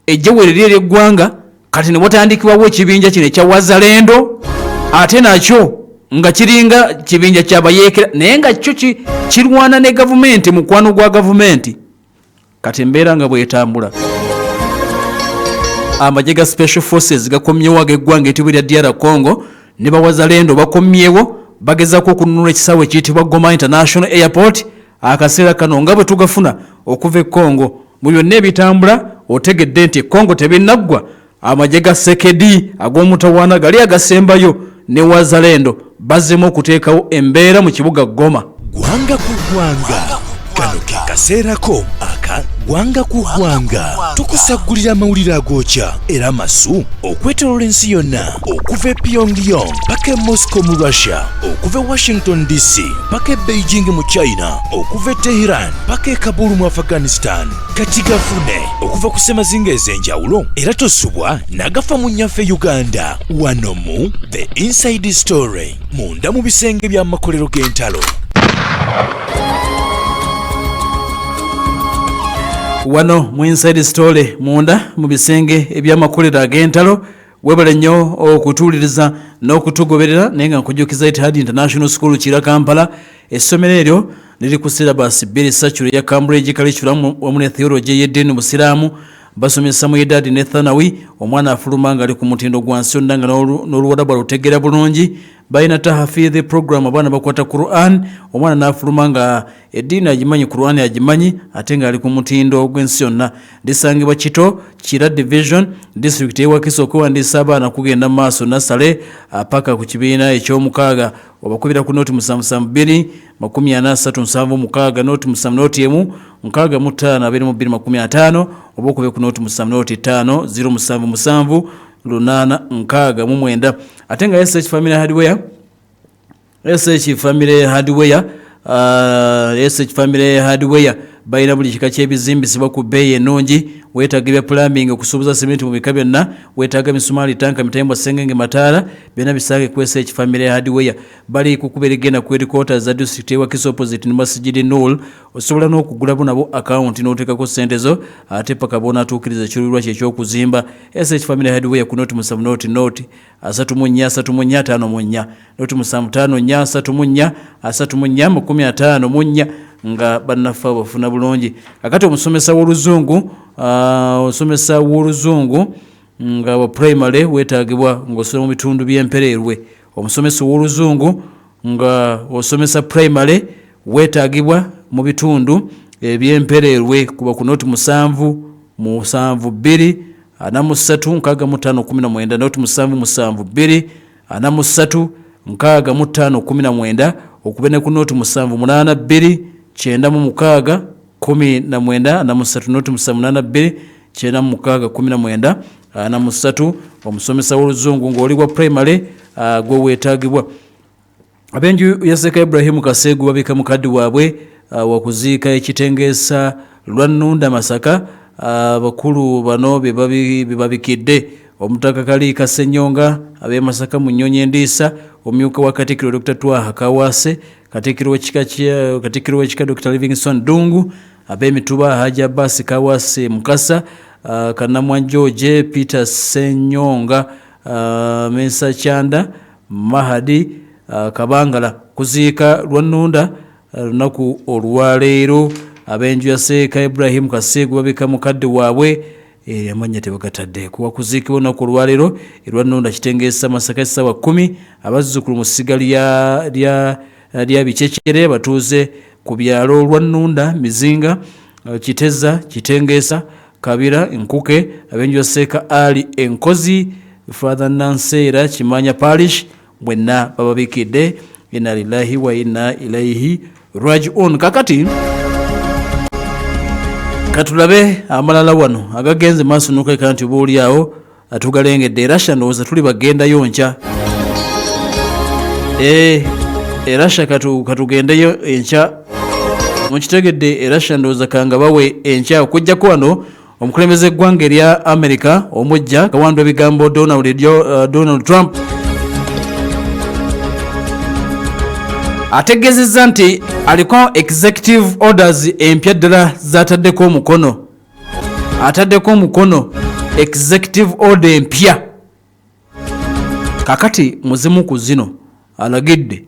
ejjaweerera ery'eggwanga kati ne watandikibwawo ekibinja kino ekya Wazalendo ate nakyo nga kiringa kibinja kyabayeekera naye nga kyo kirwana ne gavumenti, mukwano gwa gavumenti. Kati embeera nga bwetambula amagye ga Special Forces gakomyewo ag'eggwanga etibwa erya DR Congo ne Bawazalendo bakomyewo bagezaako okununula ekisaawe ekiyitibwa Goma International Airport. Akaseera kano nga bwe tugafuna okuva e Congo mu byonna ebitambula otegedde nti Congo tebinnaggwa. Amagye ga Sekedi ag'omutawaana gali agasembayo ne Wazalendo bazzemu okuteekawo embeera mu kibuga Goma. Gwanga ku gwanga kano ke kaseerako aka gwanga ku gwanga tukusagulira amawulire agookya era masu okwetooloola ensi yonna okuva e Pyongyang paka e Moscow mu Russia, okuva e Washington DC paka e Beijing mu China, okuva e Tehran paka e Kabul mu Afghanistan. Kati gafune okuva ku ssemazinga ez'enjawulo era tosubwa n'agafa mu nnyaffe Uganda. Wano mu The Inside Story munda mu bisenge by'amakolero g'entalo. Wano mu Inside Story munda mu bisenge eby'amakolero ag'entalo. Webale nnyo okutuuliriza n'okutugoberera naye nga nkujjukiza Etihad International School Kira Kampala. Essomero eryo liri ku syllabus bbiri Sachure ya Cambridge Curriculum wamu ne theology y'eddiini Musiraamu. Basomesa mu Edad ne Thanawi omwana afuluma nga ali ku mutindo gwa nsonda nga n'oluwadabwa lutegera bulungi. Balina tahafidhi program abaana bakwata Quran, omwana n'afuluma nga eddiini agimanyi Quran agimanyi ate nga ali ku mutindo gw'ensi yonna. Lisangibwa Kito Kira Division District ewakiso okuwandiisa abaana kugenda mu maaso Nasale paka ku kibiina eky'omukaaga. Obakubira ku noti 772 4376 noti 7 nkaaga mu 5 2250 oba okube ku noti 7 077 lunana nkaaga mu mwenda. Ate nga SH Family Hardware SH Family Hardware bayina buli kika ky'ebizimbisibwa ku bbeeyi ennungi. Weetaaga ebya plumbing okusuubuza simenti mu bika byonna, weetaaga misumaali, tanka, mitayimbo, sengenge, mataala, byonna bisaage ku SH Family Hardware. Bali kukubera egenda ku headquarters za district ewakiso opposite ne Masjid Noor. Osobola n'okugulabo nabo account n'oteekako ssente zo ate paka boona atuukiriza ekiruubirirwa kye eky'okuzimba. SH Family Hardware ku noti 7 noti 34 noti 75 34 nga bannafa bafuna bulungi. Kakati omusomesa w'oluzungu nga wa primary weetaagibwa ng'osoma mu bitundu by'empereerwe. Omusomesa w'oluzungu nga osomesa primary weetaagibwa mu bitundu eby'empereerwe kuba ku noti 7 2 43 65 noti 7 2 43 65 okube ne ku noti 7 8 2 9 19 noti 7 2 19 omusomesa w'oluzungu ng'oli wa primary gwe weetaagibwa. Abenju ya Seka Ibrahim Kasegu babika mukaddi waabwe wakuziika ekitengeesa Lwannunda Masaka abakulu bano bebabikidde omutaka Kali Kasenyonga abe Masaka mu Nnyonyi Endiisa omyuka wa Katikkiro Dr. Twaha Kawase Katikkiro w'ekika Dr. Livingstone Dungu abe Mituba Haji Abbas Kawase Mukasa Kanamwa George Peter Senyonga Mensa Chanda Mahadi Kabangala kuziika Lwannunda lunaku olwaleero abenju ya Seeka Ibrahim Kasegu babika mukadde waabwe amanya tebagatadde kuwa kuziikibwa olunaku olwaleero Lwannunda Kitengesa Masaka essaawa 10 abazzukulu mu ssiga lya Bicecere batuuze ku byalo Lwannunda Mizinga Kiteza Kitengesa Kabira Nkuke abenju ya Seeka Ali Enkozi Father Nanseera Kimanya Parish mwenna bababikidde inna lillahi wa inna ilaihi raji'un. Kakati katulabe amalala wano agagenze maaso n'okuleka nti oba oli awo atugalengedde. Russia ndowooza tuli bagenda yonca Russia katugendeyo enca mukitegedde Russia ndowooza kanga bawe enca okujjako wano omukulembeze eggwanga erya America omujja kawandwa ebigambo Donald Trump ategezezza nti aliko executive orders empya ddala zataddeko omukono executive order empya. Kakati muzimu ku zino alagidde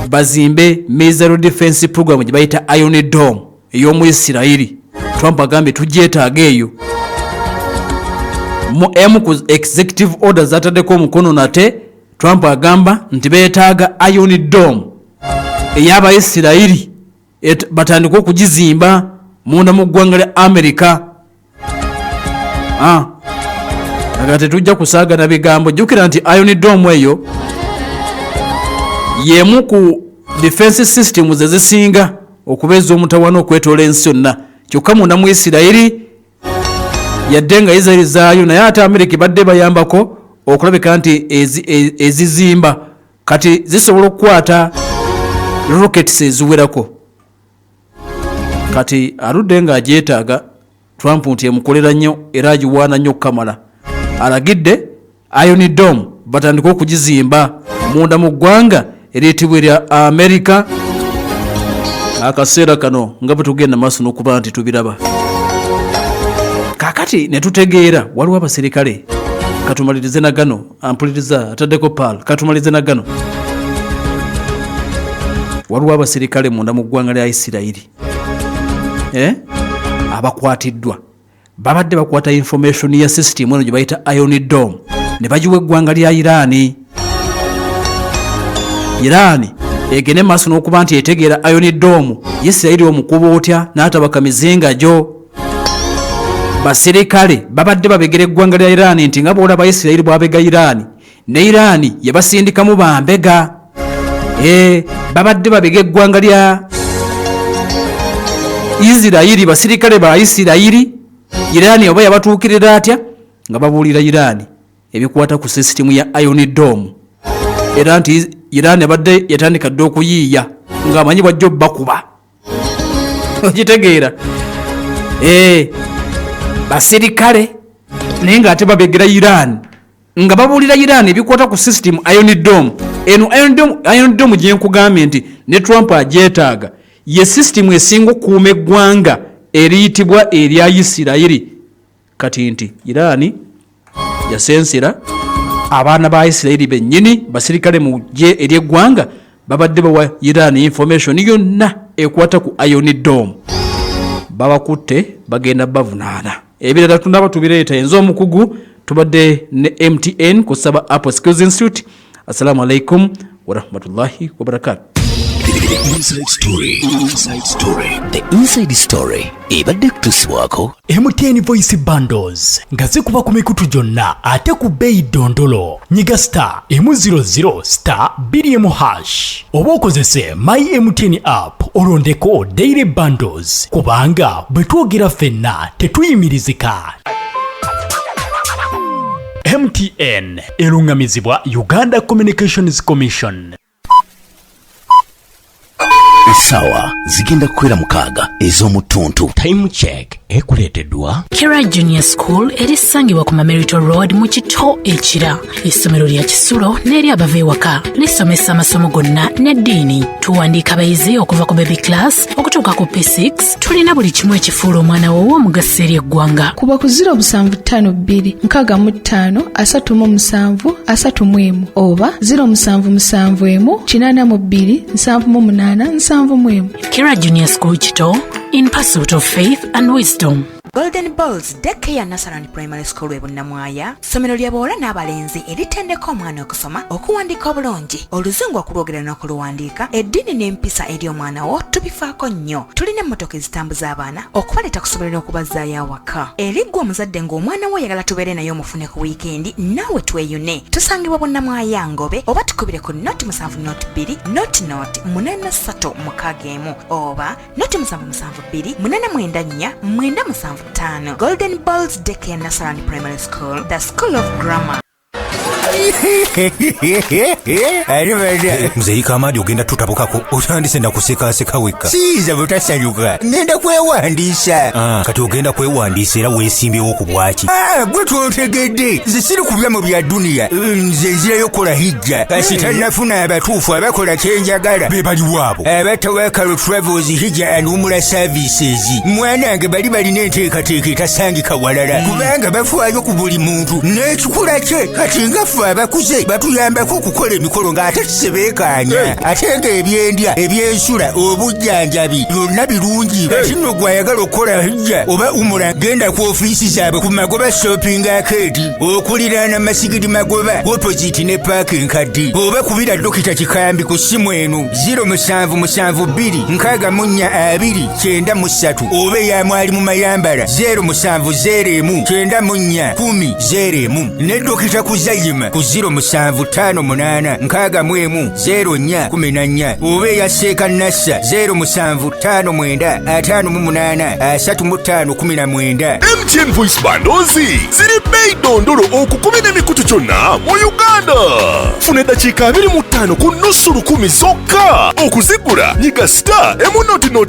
bazimbe missile defense program gye bayita Iron Dome ey'omu Isirairi. Trump agambye tugyetaaga eyo emu ku executive orders zataddeko omukono nate Trump agamba nti beetaaga Iron Dome ey'Abayisirayiri batandika okugizimba munda mu ggwanga lya America. Aga tetujja kusaagana bigambo. Jjukira nti Iron Dome eyo y'emu ku defense systems ezisinga okubeeza omutawaana okwetoola ensi yonna. Kyokka munda mu Isirayiri yadde nga Isirayiri zaayo naye ate America badde bayambako okulabika nti ezizimba kati zisobola okukwata rockets eziwerako. Kati aludde nga agyetaaga Trump nti emukolera nnyo era agiwaana nnyo Kamala. Alagidde Iron Dome batandika okugizimba munda mu ggwanga eriyitibwa erya America. Akaseera kano nga bwe tugenda maaso n'okuba nti tubiraba. Kakati ne tutegeera waliwo abaserikale katumalirize na gano ampuliriza ataddeko Paul katumalirize na gano. Waliwo abaserikale munda mu ggwanga lya Isirayiri abakwatiddwa babadde bakwata information ya system eno gye bayita Iron Dome ne bagiwa eggwanga lya Irani egene maaso n'okuba nti etegeera Iron Dome Isirayiri omukuba otya n'atabaka mizinga gyo. Baserikale babadde babegera eggwanga lya Irani nti nga bw'olaba Isirayiri bw'abega Irani ne Irani yabasindikamu bambega. Babadde babega eggwanga lya Isirayiri basirikale ba Isirayiri Irani oba yabatuukirira atya nga babuulira Irani ebikwata ku system ya Iron Dome era nti Irani abadde yatandika dde okuyiiya ng'amanyi bwajja bakuba. Okitegeera basirikale naye ng'ate babegera Irani nga babuulira Irani ebikwata ku system Iron Dome. Eno Iron Dome gye nkugambye nti ne Trump agyetaaga ye system esinga okuuma eggwanga eriyitibwa erya Isirayiri. Kati nti Irani yasensera abaana ba Isirayiri bennyini basirikale mu gye ery'eggwanga babadde bawa Irani information yonna ekwata ku Iron Dome. Babakutte bagenda bavunaana. Ebirala tunaba tubireeta enzo omukugu tubadde ne MTN kusaba Apple Skills Institute. Assalamu alaikum wa rahmatullahi wa barakatuh. Inside Story. The Inside Story. Ebadde kutusibwako MTN Voice Bundles nga zikuba ku mikutu gyonna ate ku bbeeyi ddondolo. Nyiga *100*2 oba okozese My MTN app olondeko daily bundles kubanga bwe twogera ffenna tetuyimirizika. MTN erungamizibwa Uganda Communications Commission. Essaawa zigenda kukwera mukaaga ez'omutuntu. Time check ekuleeteddwa Kira Junior School erisangibwa ku Mamerito Road mu Kito Ekira. Essomero lya Kisulo n'eri abava ewaka lisomesa amasomo gonna n'eddiini. Tuwandiika abayizi okuva ku baby class okutuuka ku P6. Tulina buli kimu ekifuula omwana wo w'omugaso eri eggwanga. Kuba ku 0752 65 37 31 oba 0771 82 78 Kira Junior School Kito, in pursuit of faith and wisdom. Golden Balls Daycare Nursery Primary School Ebunamwaya ssomero lya bawala n'abalenzi eritendeka omwana okusoma okuwandiika obulungi oluzungu okulwogera n'okuluwandiika eddiini n'empisa eri omwana wo tubifaako nnyo. Tulina emmotoka ezitambuza abaana okubaleeta kusobolera okubazzaayo awaka. Eriggwa omuzadde ng'omwana wo yagala tubeere naye omufune ku wiikendi naawe tweyune. Tusangibwa Bunnamwaya Ngobe oba tukubire ku noti 702 noti 83 oba noti 772 894 Golden Balls Daycare Nursery Primary School, the school of grammar. Mzee Kamadi ogenda tutabukako otandise ndakuseka weka. Siza butasanyuka. Ngenda kwewandiisa. Kati ogenda kwewandiisa era weesimbyewo ku bwaki. Bwe twotegedde. Nze siri kubya mu bya dunia. Nze nzirayo kola hijja. Kasi tannafuna abatuufu abakola kyenjagala. Be bali waabo. Abatawakalo Travels Hijja and Umrah Services. Mwanange bali balina enteekateeka etasangika walala. Kubanga bafaayo ku buli muntu. N'ekikula kye kati ngafu abakuze batuyambako okukola emikolo ng'ate kisebeekanya ate ng'ebyendya ebyensula obujjanjabi byonna birungi kati nno gwayagala okukola hijja oba umura genda ku ofiisi zaabwe ku Magoba shopping arcade okuliraana Masigiri Magoba opposite ne paaka enkadde oba kubira Dokita Kikambi ku ssimu eno 0772 oba eyamwali mu Mayambala 0701 ne Dokita Kuzayima ku 0758 oba eyaseeka Nassa 0759583519. MTN Voice Bundles ziri bei dondolo okukubira emikutu kyonna mu Uganda. Funa eddakiika 25 ku nusu lukumi zokka. Okuzigula nyiga star emu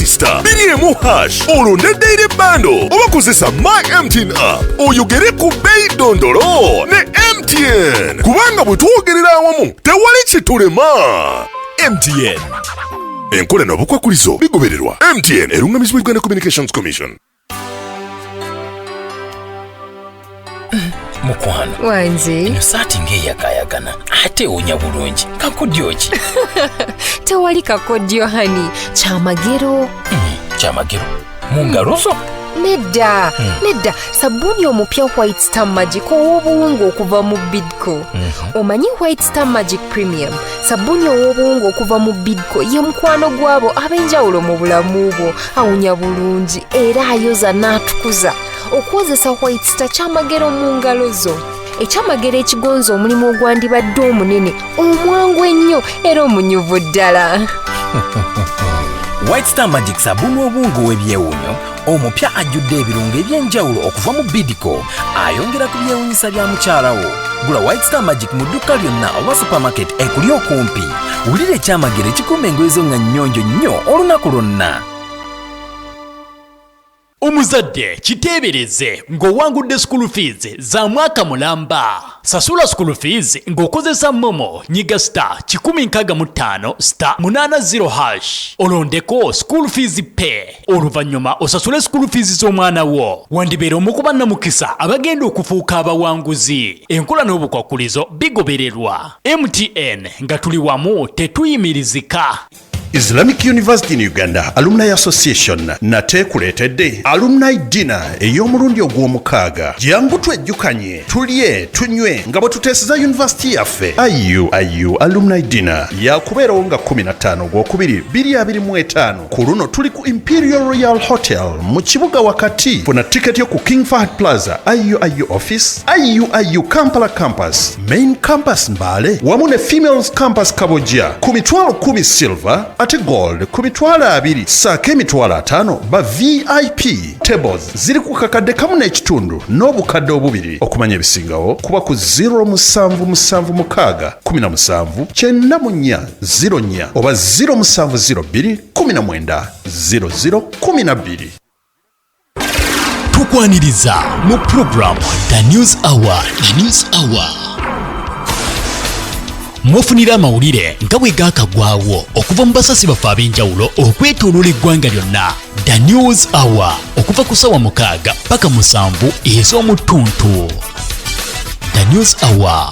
star 2 olonde daily bundle oba kozesa My MTN app oyogere ku bei dondolo ne MTN kubanga bwe twogerera awamu tewali kitulema. MTN enkola n'obukwakulizo bigobererwa. MTN erungamizibwa Uganda Communications Commission. Mukwano wanze ino saati ng'eyakayagana ate onya bulungi kakodyo ki? tewali kakodyo hani kyamagero. Kyamagero mu ngalo zo? Nedda sabuni omupya White Star Magic ow'obuwungu okuva mu Bidco. Omanyi White Star Magic Premium sabuni ow'obuwungu okuva mu Bidco ye mukwano gwabo ab'enjawulo mu bulamu bwo. Awunya bulungi era ayoza n'atukuza. Okwozesa White Star kyamagero mu ngalo zo. Ekyamagero ekigonza omulimu ogwandibadde omunene omwangu ennyo era omunyuvu ddala. White Star Magic sabuni obungu w'ebyewunyo omupya ajjudde ebirungo eby'enjawulo okuva mu Bidco ayongera ku byewunyisa bya mukyala wo. Gula White Star Magic mu dduka lyonna oba supermarket ekuli okumpi. Wulira ekyamagero ekikuuma engoye zo nga nnyonjo nnyo olunaku lwonna. Omuzadde kiteebereze ng'owangudde school fees za mwaka mulamba. Sasula school fees ng'okozesa Momo nyiga star 165 star 80#. Olondeko school fees pay. Oluvannyuma osasule school fees z'omwana wo. Wandibeera omu ku bannamukisa abagenda okufuuka abawanguzi. Enkola n'obukwakulizo bigobererwa. MTN nga tuli wamu tetuyimirizika. Islamic University in Uganda Alumni Association nateekuleetedde Alumni Dinner ey'omulundi ogw'omukaaga. Jangu twejjukanye tulye tunywe nga bwe tuteeseza university yaffe. IU Alumni Dinner yakubeerawo nga 15 Ogwokubiri 2025 ku luno tuli ku Imperial Royal Hotel mu kibuga wakati. Funa tiketi yo ku King Fahd Plaza IU Office, IU Kampala Campus, Main Campus Mbale wamu ne Females Campus Kabojja ku mitwalo 10 silver ate gold ku mitwalo 2 saako emitwalo 5 ba VIP tables ziri ku kakadde kamu n'ekitundu n'obukadde obubiri. Okumanya ebisingawo kuba ku 0776 17 9404 oba 0702 19 0012. tukwaniriza mu program The News Hour. Mwofunira amawulire nga bwe gaakagwawo okuva mu basasi baffe ab'enjawulo okwetooloola eggwanga lyonna. The News Hour okuva ku ssaawa 6 paka 7 ez'omu ttuntu. The News Hour.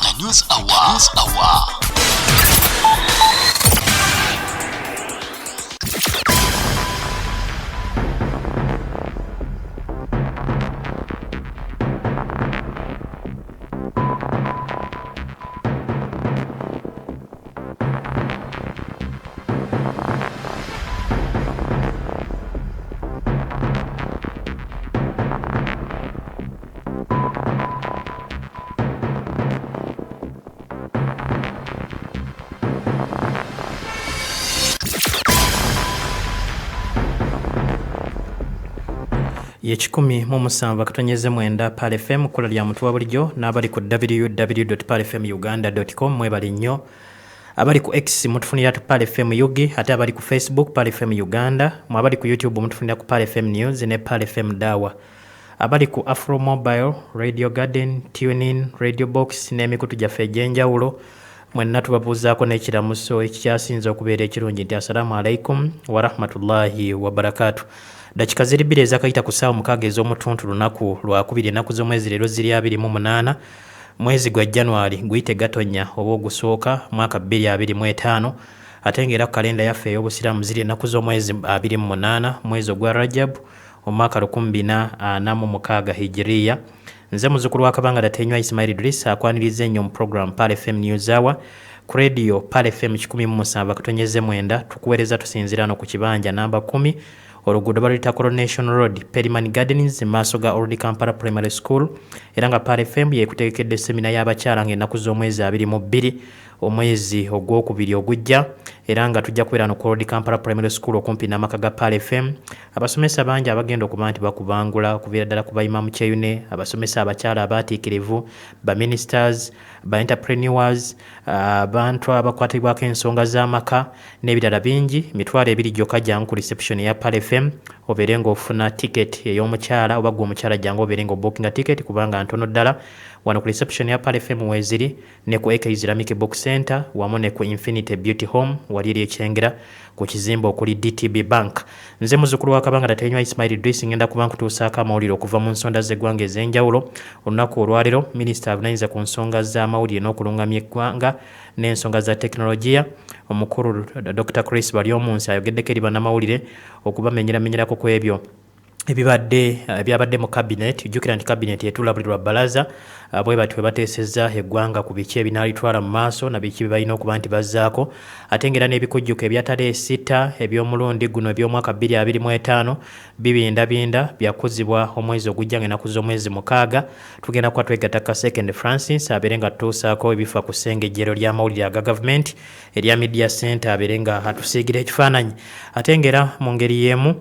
ye 17 Pal FM kola lya mutwa bulijjo n'abali ku www.palfmuganda.com mwebali nnyo. Abali ku X mutufunira tu Pal FM Yugi, ate abali ku Facebook Pal FM Uganda, mwabali ku YouTube mutufunira ku Pal FM News ne Pal FM Dawa. Abali ku Afro Mobile, Radio Garden, TuneIn, Radio Box n'emikutu gyaffe egy'enjawulo mwenna tubabuuzaako n'ekiramuso ekikyasinza okubeera ekirungi nti assalamu alaikum wa rahmatullahi wa barakatuh. Dakika ziri 2 ezakayita ku ssaawa 6 ez'omutuntu lunaku lwa 2 ennaku z'omwezi leero ziri 28 mwezi gwa January guyite Gatonya oba ogusooka mwaka 2025 ate ng'era ku kalenda yaffe ey'obusiraamu ziri ennaku z'omwezi 28 mwezi ogwa Rajab omwaka 2046 hijiriya. Nze muzzukulu wa Kabanga Datenywa Ismail Idris akwaniriza ennyo mu program Pal FM News Hour ku radio Pal FM 17 tukuweereza tusinzira no ku kibanja namba 10 oluguudo baluyita Coronation Road, Periman Gardens, maaso ga Old Kampala Primary School. Era nga Pal FM yekutegekedde semina y'abakyala ng'ennaku z'omwezi 22 omwezi ogwokubiri ogujja. Era nga tujja kubeera no Old Kampala Primary School okumpi n'amaka ga Pal FM. Abasomesa bangi abagenda okuba nti bakubangula okuviira ddala ku bayimamu kyeyune, abasomesa abakyala abaatiikirivu, ba ministers, ba entrepreneurs, abantu abakwatibwako ensonga z'amaka n'ebirala bingi. Mitwalo 2 gyokka jangu ku reception ya Pal FM obeere ng'ofuna ticket ey'omukyala oba gwe omukyala jangu obeere ng'obookinga ticket kubanga ntono ddala wano ku reception ya Pal FM weziri ne ku AK Islamic Book Center wamu ne ku Infinity Beauty Home wali eri ekyengera ku kizimbe okuli DTB Bank. Nze muzzukulu wa Kabanga Datenywa Ismail Idris ngenda kuba nkutuusaako amawulire okuva mu nsonda z'eggwanga ez'enjawulo. Olunaku olwaleero minisita avunanyizibwa ku nsonga z'amawulire n'okulungamya eggwanga n'ensonga za tekinologiya omukulu Dr. Chris Balyomunsi ayogeddeko eri bannamawulire okubamenyeramenyerako ku ebyo ebyabadde mu cabinet. Jjukira nti cabinet etuula buli lwa bbalaza bwe bati we bateesezza eggwanga ku biki ebinaalitwala mu maaso na biki balina okuba nti bazzaako ate ng'era n'ebikujjuko ebyatale esita eby'omulundi guno eby'omwaka 2025 bibindabinda byakuzibwa omwezi ogujja ng'ennaku z'omwezi 6. Tugenda kuba twegatta ka Second Francis abeere nga tutuusaako ebifa ku ssengejjero ly'amawulire aga gavumenti erya Media Center abeere nga atusiigira ekifaananyi ate ng'era mu ngeri y'emu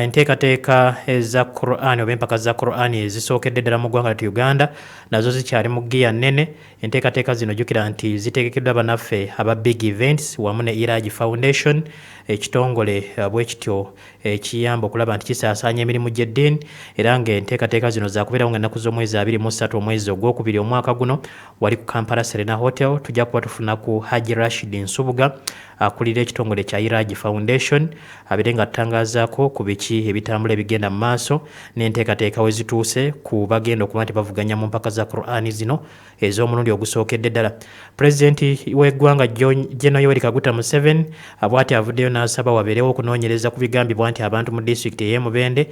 enteekateeka eza Quran oba empaka za Quran ezisookedde ddala mu ggwanga lyattu Uganda nazo zikyali mu giya nnene. Enteekateeka zino jjukira nti zitegekeddwa bannaffe aba Big Events wamu ne Iraj Foundation, ekitongole bwe kityo ekiyamba okulaba nti kisaasaanya emirimu gy'eddiini. Era ng'enteekateeka zino zaakubeerawo ng'ennaku z'omwezi 23 omwezi ogwokubiri omwaka guno wali ku Kampala Serena Hotel. Tujja kuba tufuna ku Haji Rashid Nsubuga akulira ekitongole kya Iraj Foundation abeere nga tutangazaako ku biki ebitambula ebigenda mu maaso n'enteekateeka we zituuse ku bagenda okuba nti bavuganya mu mpaka za Qur'ani zino ez'omulundi ogusookedde ddala. Pulezidenti w'eggwanga General Yoweri Kaguta Museveni bw'ati avuddeyo n'asaba wabeerewo okunoonyereza ku bigambibwa nti abantu mu disitulikiti ey'e Mubende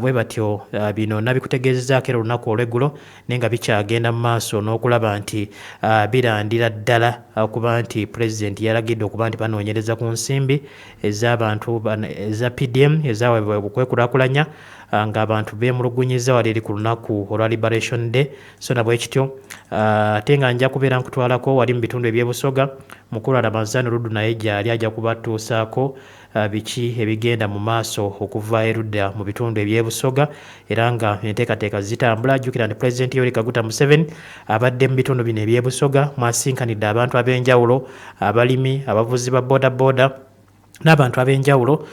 bwe batyo bino nabikutegeezezaako era olunaku olw'eggulo naye nga bikyagenda mu maaso n'okulaba nti birandira ddala okuba nti pulezidenti yalagidde okuba nti banoonyereza ku nsimbi ez'abantu eza PDM ezaweebwa okwekulaakulanya ng'abantu beemulugunyiza wali eri ku lunaku olwa Liberation Day so nabwe kityo ate nga nja kubeera nkutwalako wali mu bitundu ebyebusoga mukulu Ramazani Ruddu naye gyali ajja kubatuusaako biki ebigenda mu maaso okuva erudda mu bitundu ebyebusoga era nga enteekateeka zitambula. Jjukira nti Pulezidenti Yoweri Kaguta Museveni abadde mu bitundu bino ebyebusoga mwasinkanidde abantu ab'enjawulo, abalimi, abavuzi ba bodaboda n'abantu ab'enjawulo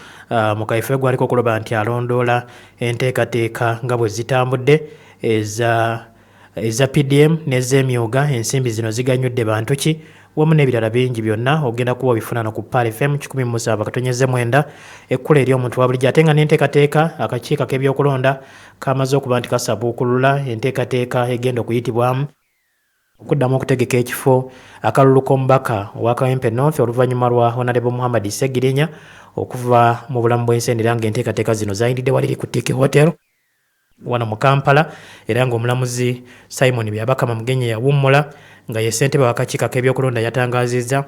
mu kaifo gwaliko okuloba nti alondoola enteekateeka nga bwe zitambudde eza PDM n'ez'emyuga. Ensimbi zino ziganyudde bantu ki wamu n'ebirala bingi byonna ogenda kuba obifunana ku Pal FM 17.9 ekkula eri omuntu wa bulijjo. Ate nga n'enteekateeka akakiiko k'ebyokulonda kamaze okuba nti kasabuukulula enteekateeka egenda okuyitibwamu okuddamu okutegeka ekifo akalulu k'omubaka owa Kawempe North oluvannyuma lwa Honorable Muhammad Segirinya okuva mu bulamu bw'ensi era ng'enteekateeka zino zayindidde waliri ku Tiki Hotel wano mu Kampala era ng'omulamuzi Simon Byabakama Mugenyi yawummula nga ye ssentebe w'akakiiko k'ebyokulonda yatangazizza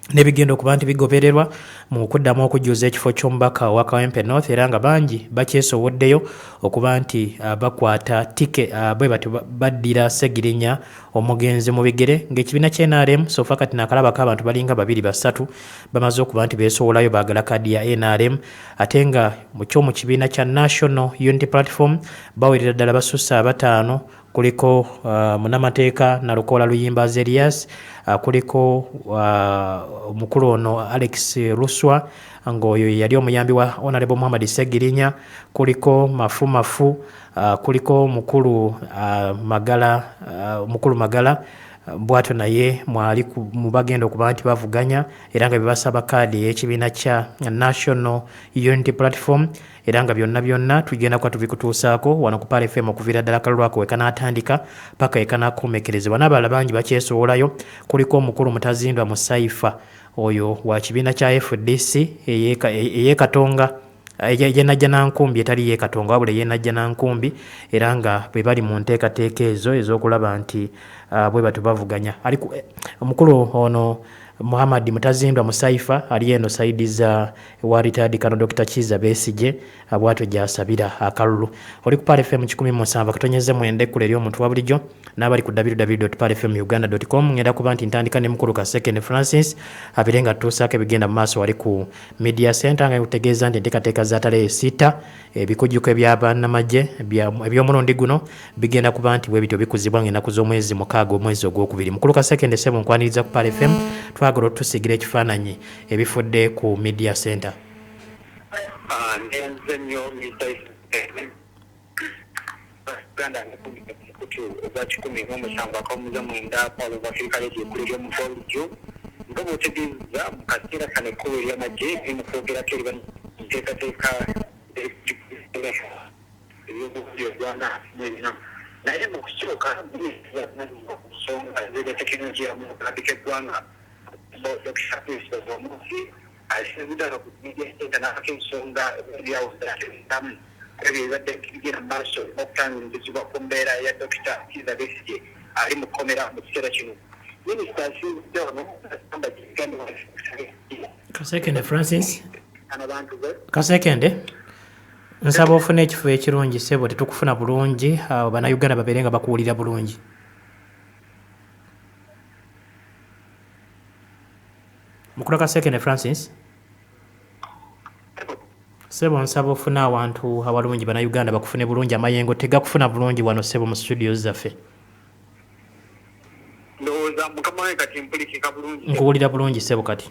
n'ebigenda okuba nti bigobererwa mu kuddamu okujjuza ekifo ky'omubaka owa Kawempe North era nga bangi bakyesoboddeyo okuba nti bakwata tike bwe bati baddira Segirinya omugenzi mu bigere ng'ekibiina ky'NRM sofa kati nakalaba k'abantu balinga 2-3 bamaze okuba nti beesowolayo baagala kaadi ya NRM ate nga mu kibiina kya National Unity Platform bawerera ddala basussa 5 kuliko munamateeka Nalukola Luyimba Elias kuliko omukulu ono Alex Ruswa ng'oyo yali omuyambi wa Honorable Muhammad Segirinya kuliko Mafu kuliko mukulu Magala bw'atyo naye mwali mu bagenda okuba nti bavuganya era nga bebasaba kaadi y'ekibiina kya National Unity Platform era nga byonna tugenda kuba tubikutuusaako wano ku Pal FM okuviira ddala akalulu ako wekanaatandika paka ekanaakomekerezebwa. N'abalala bangi bakyesowolayo kuliko omukulu Mutazindwa Musaifa oyo wa kibiina kya FDC ey'Ekatonga yenajja nankumbi etali y'Ekatonga wabula yenajja nankumbi era nga bwe bali mu nteekateeka ezo ez'okulaba nti bwe batu bavuganya. Omukulu ono Muhammad Mutazindwa Musaifa ali eno saidi za wa retired Kano Dr. Kiza Besigye bw'atyo gy'asabira akalulu. Oli ku Pal FM 17.9 ekkula eri omuntu wa bulijjo n'abali ku www.palfmuganda.com ngenda kuba nti ntandika ne mukulu Kaseke Francis abire nga tuusaako ebigenda mu maaso wali ku Media Center nga kutegeeza nti enteekateeka za Tale 6 ebikujjuko eby'abannamagye eby'omulundi guno bigenda kuba nti bwe bityo bikuzibwa ng'ennaku z'omwezi 6 omwezi ogwokubiri. Mukulu Kaseke Ssebo nkwaniriza ku Pal FM twagala otusigira ekifaananyi ebifudde ku Media Center. nga bwotegeeza mu kaseera kano ekkulu ery'amagye erimukwogerako enteekateeka ebyobugwana nebina naye mu kusooka nsonga zega tekinologiya mu kulambika eggwanga Dr. Omusi alisinzidala ku Media Center n'ako ensonga ebyawuzamu ebyo ebibadde bigenda mu maaso okutangirizibwa ku mbeera ya Dr. Kiza Besigye ali mu kkomera mu kiseera kino. Kasekende Francis Kasekende nsaba ofuna ekifo ekirungi ssebo tetukufuna bulungi bannayuganda babeere nga bakuwulira bulungi. Mukulu Kasekende Francis ssebo nsaba ofuna awantu awalungi bannayuganda bakufune bulungi amayengo tegakufuna bulungi wano ssebo mu studio zaffe. Nkuwulira bulungi ssebo kati.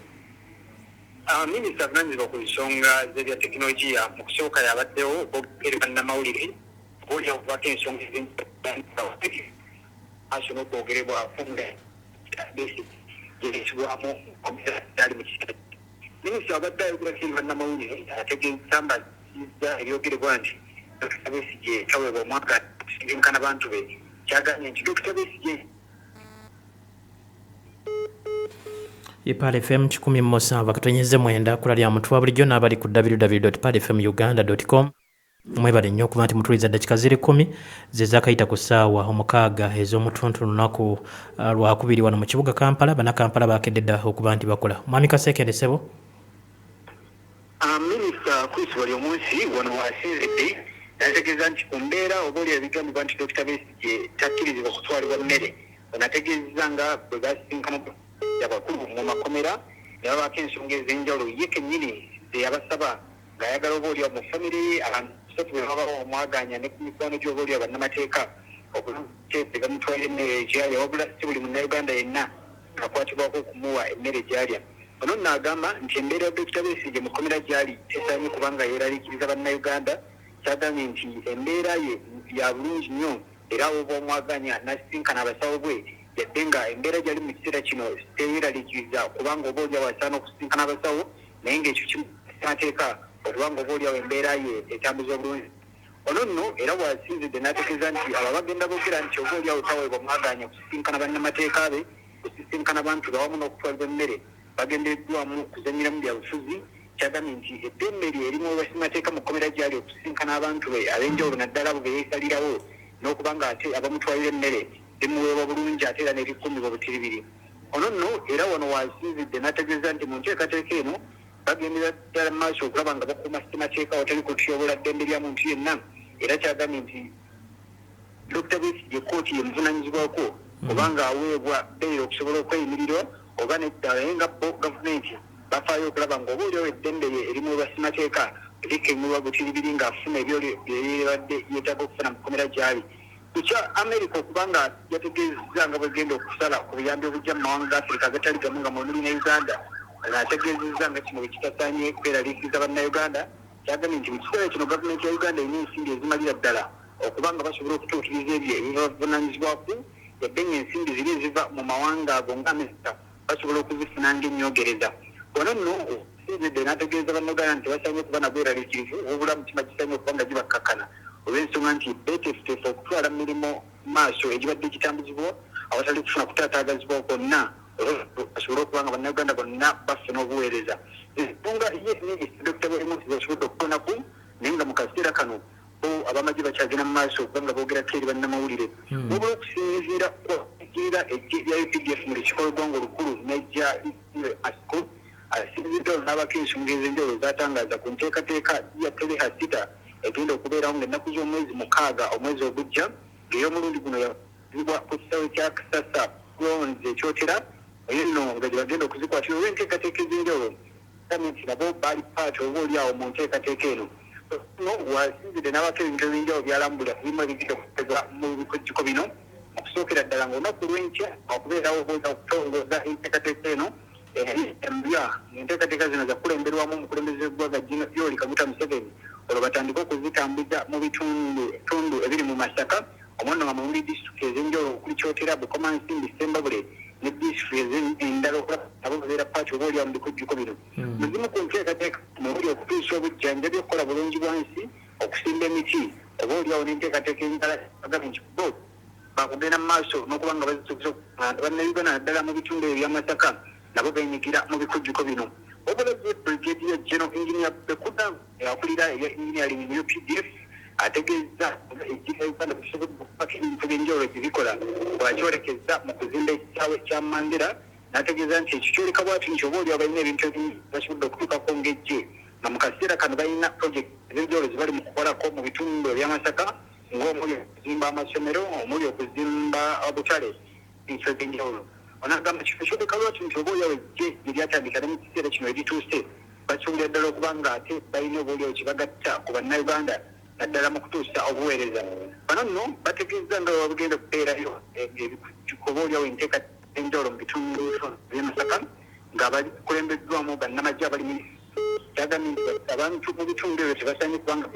Minisita avunanyizibwa ku nsonga z'ebya tekinologiya mu kusooka yabaddewo okwogerera bannamawulire okulya okubako ensonga aso n'okwogerebwa funga yeresibwamu omusaali mu kiseera. Minisita abadde ayogerako eri bannamawulire ategeeza mbazizza ebyogerebwa nti Dr. Besigye kaweebwa omwaka okusinginkana bantu be kyagambye nti Dr. Besigye Pal FM 17.9 kula lya muntu wa bulijjo n'abali ku www.palfmuganda.com mwebale nnyo okuba nti mutuliza dakika 10 zezakayita ku ssaawa 6 ez'omutuntu lunaku lwakubiri wano mu kibuga Kampala. Bannakampala bakedde dda okuba nti bakola. Mwami Kasekende Ssebo. Minisita Chris bali omunsi wano wasinzidde nategeeza nti ku mbeera oba oli ebigambibwa nti Dr. Besigye takkirizibwa kutwalibwa mmere nategeeza nga bwe basinkana abakulu mu makomera ne babaako ensonga ez'enjawulo ye kennyini yabasaba ng'ayagala oba oli mu famire abantu kusatu bwe babawo omwaganya ne ku mikwano gy'oba oli bannamateeka okuteese bamutwalira emmere gyalya wabula si buli munnayuganda yenna akwatibwako okumuwa emmere gyalya ono n'agamba nti embeera ya Dr. Besigye mu kkomera gyali tesaanye kubanga yeeraliikiriza bannayuganda kyagambye nti embeera ye ya bulungi nnyo era oba omwaganya n'asisinkana abasawo bwe yadde nga embeera gyali mu kiseera kino teyeeraliikiriza kubanga oba oli awasaana okusisinkana abasawo naye ng'ekyo kimuteeka okubanga oba oli awo embeera ye etambuza obulungi ono nno era bw'asinzidde n'ategeeza nti abo bagenda boogera nti oba oli awo taweebwa mwaganya kusisinkana bannamateeka be kusisinkana bantu bawamu n'okutwalibwa emmere bagendereddwamu kuzannyira mu byabufuzi kyagambye nti eddembe lye erimu basimateeka mu kkomera gyali okusisinkana abantu be ab'enjawulo naddala abo beyeesalirawo n'okuba nga ate abamutwalira emmere limuweebwa bulungi ate era n'ebikuumibwa butiribiri ono nno era wano wasinzidde n'ategeeza nti mu nteekateeka eno bagendera ddala mu maaso okulaba nga bakuuma simateeka awatali kutyobola ddembe lya muntu yenna era kyagambye nti Dr. Besigye kkooti ye muvunanyizibwako obanga aweebwa bbeeyi okusobola okweyimirirwa oba neddala naye nga bo gavumenti bafaayo okulaba nga oba oliwo eddembe lye erimu basimateeka likenyulwa butiribiri ng'afuna ebyo byebadde yeetaaga okufuna mu kkomera gyali kukya America okubanga yategeezezza nga bwegenda okusala ku buyambi obujja mu mawanga ga Africa agatali gamu nga muli ne Uganda ng'ategeezezza nga kino bwe kitasaanye kweraliikiriza bannayuganda kyagambye nti mu kiseera kino gavumenti ya Uganda erina ensimbi ezimalira ddala okubanga basobola okutuukiriza ebyo ebibavunaanyizibwaku yadde ng'ensimbi ziri eziva mu mawanga ago nga America basobola okuzifuna ng'ennyogereza ono nno sinzidde n'ategeeza bannayuganda nti basaanye okuba nabweraliikirivu wabula mutima gisaanye okuba nga gibakkakkana olw'ensonga nti beeteefuteefu okutwala mu mirimo maaso egibadde gitambuzibwa awatali kufuna kutaataagazibwa kwonna basobole okuba nga bannayuganda bonna bafuna obuweereza ensonga ye Dr. Besigye zasobodde okukonaku naye nga mu kaseera kano abamagye bakyagenda mu maaso okuba nga boogerako eri bannamawulire wabula okusinziira kwakirira eggye lya UPDF mu lukiiko lw'eggwanga olukulu n'ejja ASCO asinzidde olwo n'abako ensonga ez'enjawulo zatangaaza ku nteekateeka ya telehasita egenda okubeerawo ng'ennaku z'omwezi 6 omwezi ogujja ng'ey'omulundi guno yazibwa ku kisaawe kya Kasasa Bronze ekyotera eyo nno nga gye bagenda okuzikwatira olw'enteekateeka ez'enjawulo gavumenti nabo baali paati oba oli awo mu nteekateeka eno no wasinzidde n'abako ebintu ebyenjawulo byalambula bimu ebigenda okukozesa mu bikojjiko bino okusookera ddala ng'olunaku lw'enkya okubeerawo obuuza okutongoza enteekateeka eno empya enteekateeka zino zakulemberwamu omukulembeze w'eggwanga Yoweri Kaguta Museveni olwo batandike okuzitambuza mu bitundu ebiri mu Masaka omwana nga muli disitulikiti ez'enjawulo okuli Kyotera Bukoma Nsimbi Ssembabule ne disitulikiti endala okulaba nabo babeera paati oba oli mu bikujjuko bino muzimu ku nteekateeka muli okutuusa obujjanjabi okukola bulungi bwansi okusimba emiti oba oli awo n'enteekateeka endala agambye nti bo bakugenda mu maaso n'okuba nga bazituusa bannayuganda naddala mu bitundu ebyo by'Amasaka nabo beenyigira mu bikujjuko bino wabula Brigadier General Engineer Bekuda akulira ebya engineering mu UPDF ategeeza eggye Uganda kusobola okupaka ebintu by'enjawulo gyebikola bw'akyolekezza mu kuzimba ekisaawe kya Mandera n'ategeeza nti ekyo kyoleka bw'ati nti oba oli abalina ebintu ebingi basobodde okutuukako ng'eggye nga mu kaseera kano balina project ez'enjawulo ze bali mu kukolako mu bitundu eby'Amasaka ng'omuli okuzimba amasomero omuli okuzimba obutale ekyo by'enjawulo onagamba kifo kyoleka lwaki nti oba oli awo eggye gye lyatandika ne mu kiseera kino erituuse bakiwulira ddala okuba nga ate balina oba oli awo kibagatta ku bannayuganda naddala mu kutuusa obuweereza bano nno bategeeza nga babugenda okubeerayo ebikujjuko oba oli awo enteeka enjawulo mu bitundu by'Amasaka nga bakulembeddwamu bannamagye abali kyagambye nti abantu mu bitundu ebyo tebasaanye kubanga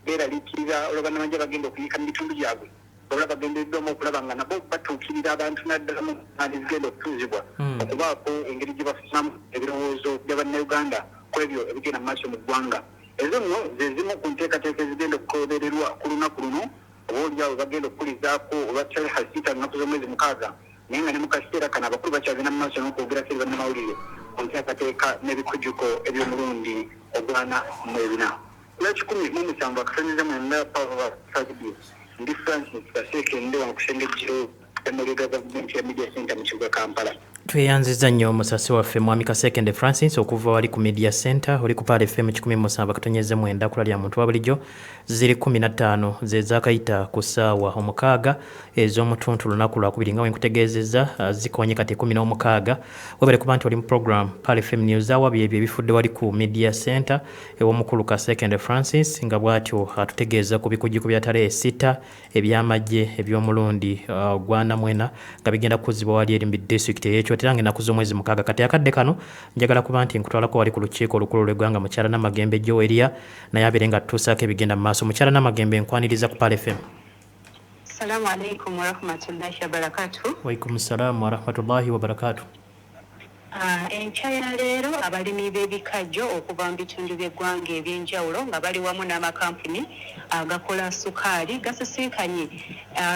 beeraliikirira olwo bannamagye bagenda okuyiika mu bitundu byabwe wabula bagendereddwamu okulaba nga nabo batuukirira abantu naddala mu ŋŋaani zigenda okutuuzibwa okubaako engeri gye bafunamu ebirowoozo by'abannayuganda ku ebyo ebigenda mu maaso mu ggwanga ezo nno ze zimu ku nteekateeka ezigenda okukolererwa ku lunaku luno oba oli awo bagenda okukulizaako olwa telehasita lunaku z'omwezi 6 naye nga ne mu kaseera kano abakulu bakyagenda mu maaso n'okwogerako eri bannamawulire ku nteekateeka n'ebikujjuko eby'omulundi ogwana mu 4 Lwaki-17 akasanyiza mwenda Paul Fagidi ndi Francis Kaseke ndi wa kusengejjiro emuli gavumenti ya Media Center mu kibuga Kampala. tweyanziza nnyo omusasi waffe mwami Kasekende Francis okuva wali ku Media Center oli ku Pale FM 17 kula lya muntu wa bulijjo ziri 15 zezakayita ku ssaawa omukaaga ez'omutuntu lunaku lwakubiri nga wenkutegeezezza zikonye kati 16 webale kuba nti oli mu program Pale FM News Hour byebyo ebifudde wali ku Media Center ew'omukulu Kasekende Francis nga bw'atyo atutegeeza ku bikujjuko bya Tale 6 ebyamagye eby'omulundi gwana mwena nga bigenda kuzibwa wali eri mu district y'ekyo tirange nakuzo mwezi mukaaga kati akadde kano njagala kuba nti nkutwalako wali ku lukiiko olukulu lw'eggwanga mukyala Namagembe Joeria naye abeere nga tutuusaako ebigenda mu maaso mukyala Namagembe nkwaniriza ku Pale FM. Assalamu alaikum wa rahmatullahi wa barakatuh. Wa alaikum salam wa rahmatullahi wa barakatuh. Enkyaya leero abalimi b'ebikajjo okuva mu bitundu by'eggwanga eby'enjawulo nga bali wamu n'amakampuni agakola sukaali gasisinkanye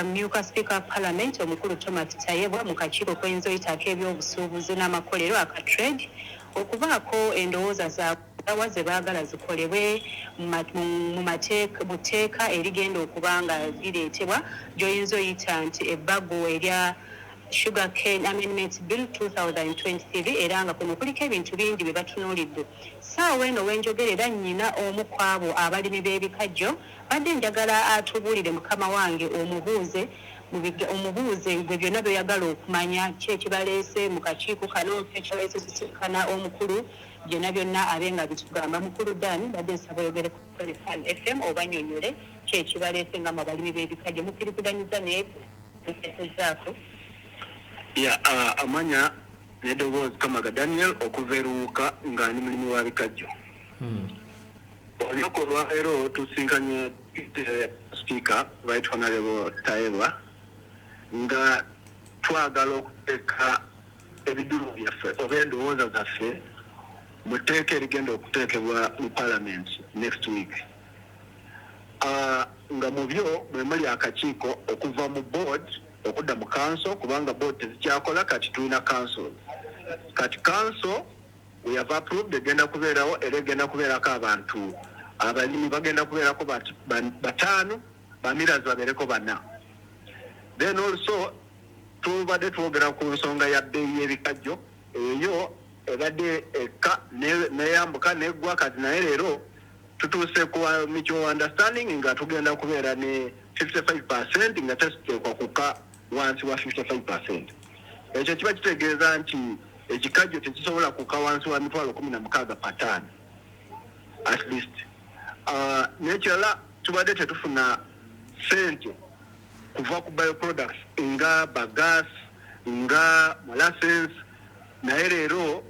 myuka Speaker of Parliament omukulu Thomas Tayebwa mu kakiiko k'enzoyitako ebyobusuubuzi n'amakolero aka trade okubaako endowooza zaabwe ze baagala zikolebwe mu tteeka erigenda okuba nga lireetebwa gy'oyinza oyita nti ebbago erya Sugar Cane Amendment Bill 2023 era nga kuno kuliko ebintu bingi bye batunuulidde. Saawa eno wenjogerera nnyina omu ku abo abalimi b'ebikajjo badde njagala atubuulire mukama wange omubuuze gwe byonna by'oyagala okumanya ki ekibaleese mu kakiiko kano ekibaleese sisinkana omukulu byonna abe nga bitugamba mukulu Dani badde nsaba oyogere ku Pale FM obanyonyole ki ekibaleese nga mu balimi b'ebikajjo mukkiriziganyiza naye ezaako. Amanya nedoboozi Kamaga Daniel okuva eruwuka nga ni mulimi wa bikajjo. Olunaku olwaleero tusinkanye Speaker Right Honorable Tayebwa nga twagala okuteeka ebidulu byaffe oba endowooza zaffe mu tteeka erigenda okuteekebwa mu Parliament next week. Nga mu byo mwe muli akakiiko okuva mu board okudda mu council kubanga board tezikyakola kati tulina council. Kati council we have approved egenda kubeerawo era egenda kubeerako abantu abalimi bagenda kubeerako bataano bamirazi babeereko bana. Then also tubadde twogera ku nsonga ya bbeeyi y'ebikajjo eyo ebadde eka neyambuka neggwa kati naye leero tutuuse ku mutual understanding nga tugenda kubeera ne 55% nga tesiteekwa kuka wansi wa 55%. Ekyo kiba kitegeeza nti ekikajjo tekisobola kuka wansi wa $16,000 patani at least. Nekirala tubadde tetufuna sente kuva ku bioproducts nga bagas nga molasses naye leero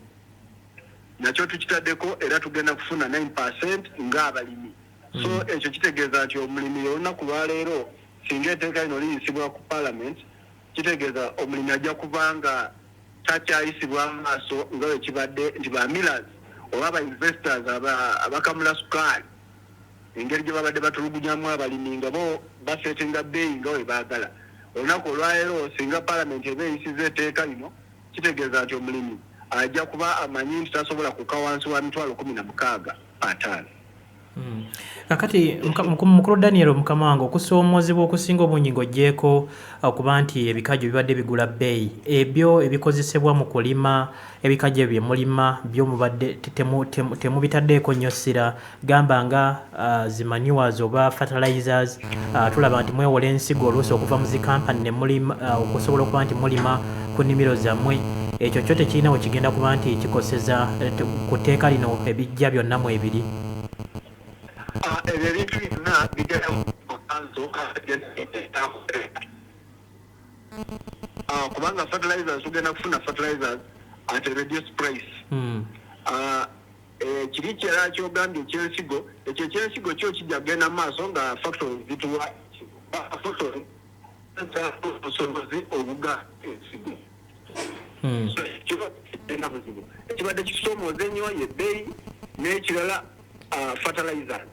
nakyo tukitaddeko era tugenda kufuna 9% nga abalimi. So ekyo kitegeeza nti omulimi olunaku lwaleero singa etteeka lino liyisibwa ku Parliament kitegeeza omulimi ajja kubanga takyayisibwa maaso nga bwe kibadde nti ba millers oba aba investors abakamula sukaali engeri gye babadde batulugunyamu abalimi nga bo baseetinga bbeeyi nga bwe baagala. Olunaku olwaleero singa Parliament eba eyisiza etteeka lino kitegeeza nti omulimi ajja kuba amanyi nti tasobola kuka wansi wa $16,000 patani. Kakati mukulu Daniel mukama wange okusoomoozebwa okusinga obungi ng'oggyeko okuba nti ebikajjo bibadde bigula bbeeyi ebyo ebikozesebwa mu kulima ebikajjo bye mulima byo mubadde temubitaddeeko nnyo ssira gamba nga zimaniwas oba fertilizers tulaba nti mwewola ensigo oluusi okuva mu zikampani ne mulima okusobola okuba nti mulima ku nnimiro zammwe ekyo kyo tekirina we kigenda kuba nti kikoseza ku tteeka lino ebijja byonna mu ebiri. Ebyo ebintu byonna bigenda mu kanso kubanga fertilizers tugenda kufuna fertilizers at a reduced price. Kiri kirala kyogambye ekyensigo ekyo ekyensigo kyo kijja kugenda mu maaso nga factories zituwa obusobozi obuga ensigo. Ekibadde kisoomooza ennyo y'ebbeeyi n'ekirala fertilizers.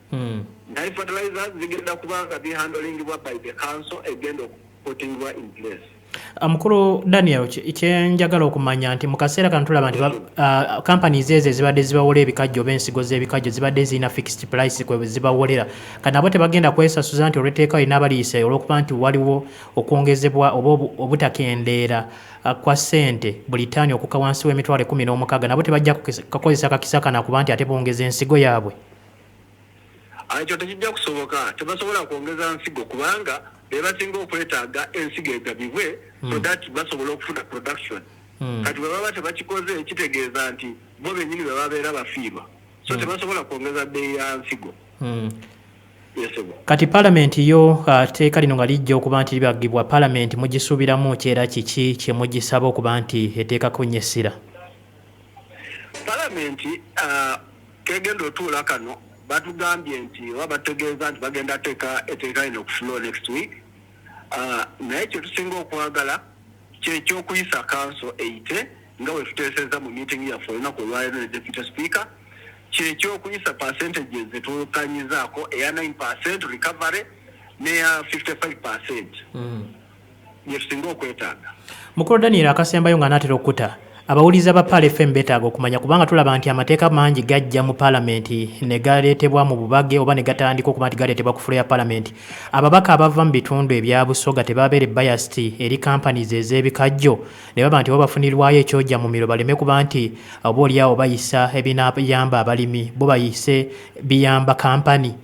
Naye fertilizers zigenda kubanga bihandlingibwa by the council egenda okuputingibwa in place. Mukulu Daniel kyenjagala okumanya nti mu kaseera kano tulaba nti companies ezo ezibadde zibawola ebikajjo oba ensigo z'ebikajjo zibadde zirina fixed price kwe zibawolera kati nabo tebagenda kwesasuza nti olw'etteeka lina abaliyise olw'okuba nti waliwo okwongezebwa oba obutakendeera kwa ssente buli ttaani okukka wansi w'emitwalo 16 nabo tebajja kukozesa kakisa kana kuba nti ate bongeza ensigo yaabwe. Ekyo tekijja kusoboka, tebasobola kwongeza nsigo kubanga bebasinga okwetaaga ensigo egabibwe so that basobola okufuna production. Kati bwe baba tebakikoze kitegeeza nti bo bennyini bwe babeera bafiirwa so tebasobola kwongeza bbeeyi ya nsigo. Kati palamenti yo teeka lino nga lijja okuba nti libagibwa palamenti mugisuubiramu kyera kiki kye mugisaba okuba nti eteekako nnyo essira? Palamenti kegenda otuula kano batugambye nti oba bategeeza nti bagenda etteeka lino ku floor next week. Naye kye tusinga okwagala ky'ekyokuyisa council eite nga bwe tuteesezza mu meeting yaffe olunaku olwaleero ne deputy speaker ky'ekyokuyisa percentages zetukanyizaako eya 9% recovery n'eya 55%. Ye tusinga okwetaaga. Mukulu Daniel akasembayo nga naatera okuta abawuliza ba Pal FM betaaga okumanya kubanga tulaba nti amateeka mangi gajja mu palamenti ne galeetebwa mu bubage oba ne gatandika okuba nti galeetebwa ku fulo ya palamenti. Ababaka abava mu bitundu ebya Busoga tebabeere biased eri companies ez'ebikajjo ne baba nti babafunirwayo ekyojja mu miro baleme kuba nti oba oliawo bayisa ebinaayamba abalimi bo bayise biyamba company.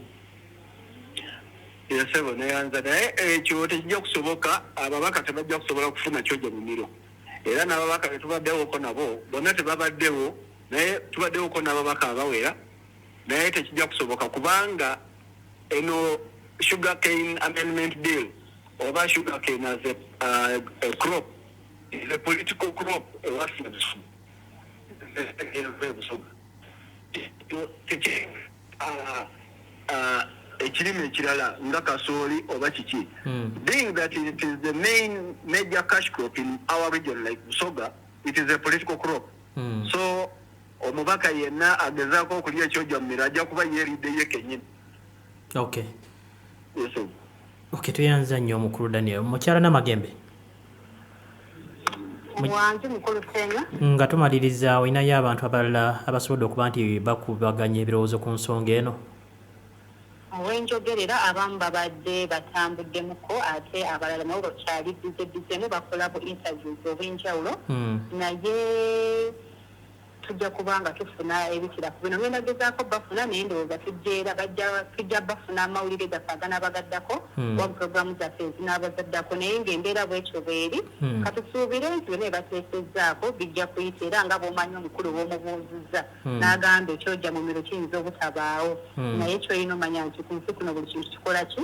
Yesebo neyanza naye ekyo tekijja kusoboka, ababaka tebajja kusobola kufuna kyojja mu miro. Era n'ababaka betubaddewoko nabo bonna tebabaddewo naye tubaddewoko n'ababaka abawera naye tekijja kusoboka kubanga eno sugar cane amendment bill oba sugar cane as a crop is a political crop ekirime ekirala nga kasooli oba kiki being that it is the main major cash crop in our region like Busoga, it is a political crop. So omubaka yenna agezaako okulya ekyojja mu miro ajja kuba yeeridde ye kennyini. Okay. Tuyanza nnyo Mukulu Daniel. Mukyala Namagembe. Wange mukulu Senya. Nga tumaliriza olinayo abantu abalala abasobodde okuba nti bakubaganya ebirowoozo ku nsonga eno. Wenjogerera abamu babadde batambuddemuko ate abalala nabo bakyali bizeemu bakola bu interviews obw'enjawulo naye tujja kubanga tufuna ebikira ku bino ngenda gezaako bafuna naye ndowooza tujja bafuna amawulire gaffe aganaabagaddako wa programu zaffe ezinaabazaddako naye ng'embeera bwekyo bweri katusuubire nti bonna ebateesezzaako bijja kuyita era nga bw'omanyi omukulu w'omubuuzizza n'agamba ekyojja mu miro kiyinza obutabaawo naye kyolina omanya nti ku nsi kuno buli kintu kikola ki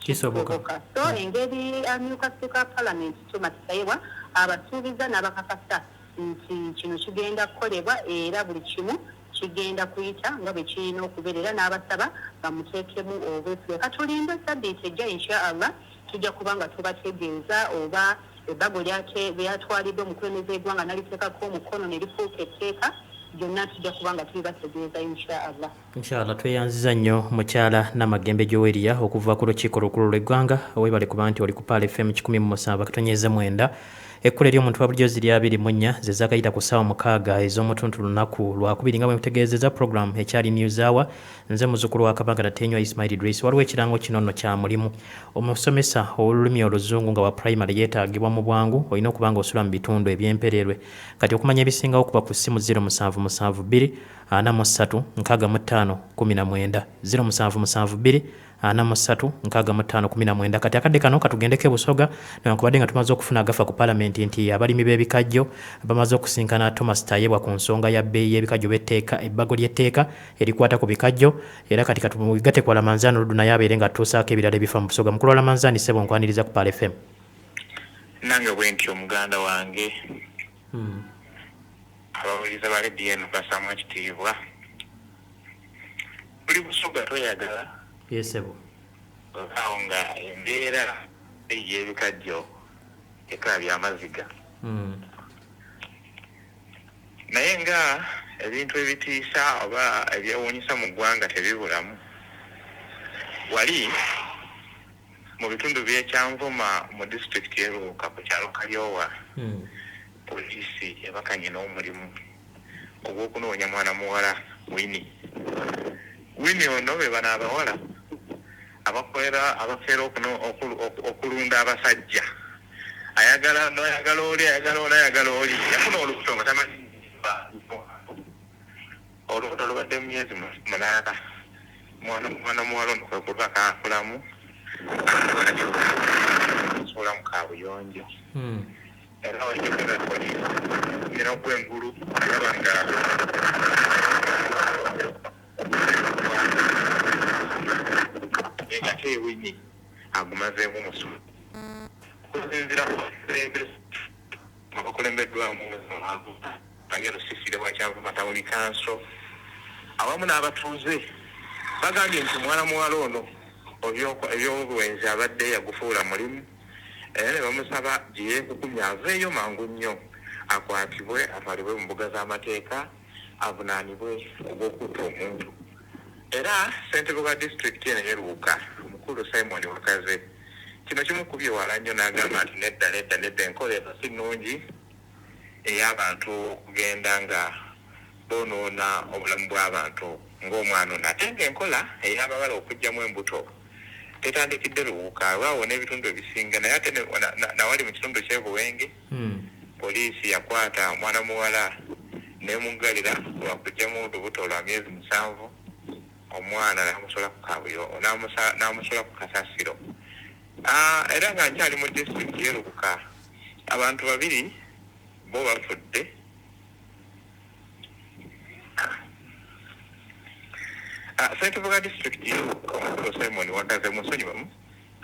kisoboka. So engeri amyuka speaker parliament Thomas Tayebwa abasuubiza n'abakakasa nti kino kigenda kukolebwa era buli kimu kigenda kuyita nga bwe kirina okubeerera n'abasaba bamuteekemu obwesigwa. Katulinde sabbiiti ejja inshaallah tujja kuba nga tubategeeza oba ebbago lyatwaliddwa omukulembeze w'eggwanga naliteekako omukono ne lifuuka etteeka byonna tujja kuba nga tubibategeeza inshaallah. Inshaallah tweyanziza nnyo mukyala Namagembe Joweria okuva ku lukiiko lukulu lw'eggwanga weebale kuba nti oli ku Pal FM 107.9 ekkula ery'omuntu wa bulijjo ziri 24 ze zaakayita ku ssaawa 6 ez'omutuntu lunaku lwakubiri nga bwe mutegeezeza programu ekyali news hour. Nze muzzukulu wa Kabaka Datenywa Ismail Idris. Waliwo ekirango kino nno kya mulimu. Omusomesa olulimi oluzungu nga wa primary yeetaagibwa mu bwangu olina okuba nga osula mu bitundu eby'empererwe. Kati okumanya ebisingawo kuba ku ssimu 0772 43 65 19 0772 43 kati akadde kano katugendeko e Busoga newankubadde nga tumaze okufuna agafa ku palamenti nti abalimi b'ebikajjo bamaze okusinkana Thomas Tayebwa ku nsonga ya bbeeyi y'ebikajjo b'etteeka ebbago ly'etteeka erikwata ku bikajjo era kati katumugatte ku Lamanzani Ludu naye abeere nga atuusaako ebirala ebifa mu Busoga. Mukulu wa Lamanzani Ssebo nkwaniriza ku Pal FM. Nange bwe ntyo muganda wange abawuliza ba LDN basamu ekitiibwa buli Busoga tweyagala. Yesebo. Awo nga embeera ey'ebikajjo ekalabya amaziga. Naye nga ebintu ebitiisa oba ebyewuunyisa mu ggwanga tebibulamu. Wali mu bitundu by'ekyanvuma mu disitulikiti y'Eruuka ku kyalo Kalyowa poliisi ebakanye n'omulimu ogw'okunoonya mwana muwala Winnie ono be bano abawala abakeera okulunda abasajja ayagala oli yafuna olubuto nga tamanyi olubuto lubadde mu myezi 8 mwana muwala ono kwe kuba kaakulamu sobola mu kaabuyonjo era wajjukira poliisi era gw'engulu alaba nga ate Winnie agumazeemu omusulo okusinziira abakulembeddwamu agenda osisire bwa Kyanvuma Town Council awamu n'abatuuze bagambye nti mwana muwala ono ebyobuwenzi abadde yagufuula mulimu era ne bamusaba gye yeekukumya aveeyo mangu nnyo akwatibwe atwalibwe mu mbuga z'amateeka avunaanibwe ogw'okutta omuntu era ssentebe wa disitulikiti eno y'Eruuka omukulu Simon Wakaze kino kimukubye wala nnyo n'agamba nti nedda enkola eno si nnungi ey'abantu okugenda nga bonoona obulamu bw'abantu ng'omwana ono ate ng'enkola ey'abawala okuggyamu embuto tetandikidde Luwuuka waawo n'ebitundu ebisinga naye ate nawali mu kitundu ky'ebuwenge poliisi yakwata mwana muwala n'emuggalira lwakuggyamu olubuto lwa myezi 7 omwana n'amusola ku kasasiro era nga nkyali mu disitulikiti y'Eruuka abantu 2 bo bafudde ssentebe wa disitulikiti omukulu Simon Wakaze musonyiwamu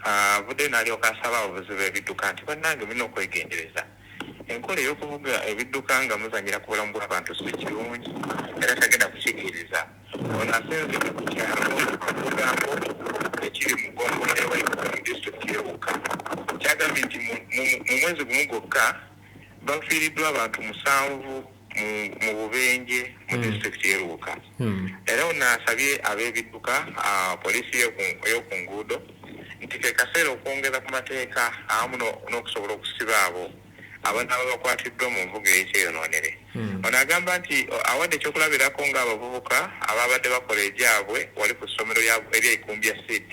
avudde n'alyoka asaba abavuzi b'ebidduka nti bannange mulina okwegendereza enkola ey'okuvuga ebidduka nga muzanyira ku bulamu bw'abantu si kirungi era tagenda kukikkiriza ono asinzidde ku kyalo okugambo ekiri mu ggombolola y'Ewaiko mu disitulikiti y'Eruuka kyagambye nti mu mwezi gumu gwokka bafiiriddwa abantu 7 mu bubenje mu disitulikiti y'Eruuka era ono asabye ab'ebidduka poliisi ey'oku nguudo nti ke kaseera okwongeza ku mateeka awamu n'okusobola okusiba abo abanaaba bakwatiddwa mu nvuga ey'ekyeyonoonere ono agamba nti awadde ekyokulabirako ng'abavubuka ababadde bakola egyabwe wali ku ssomero eri Ikumbya CD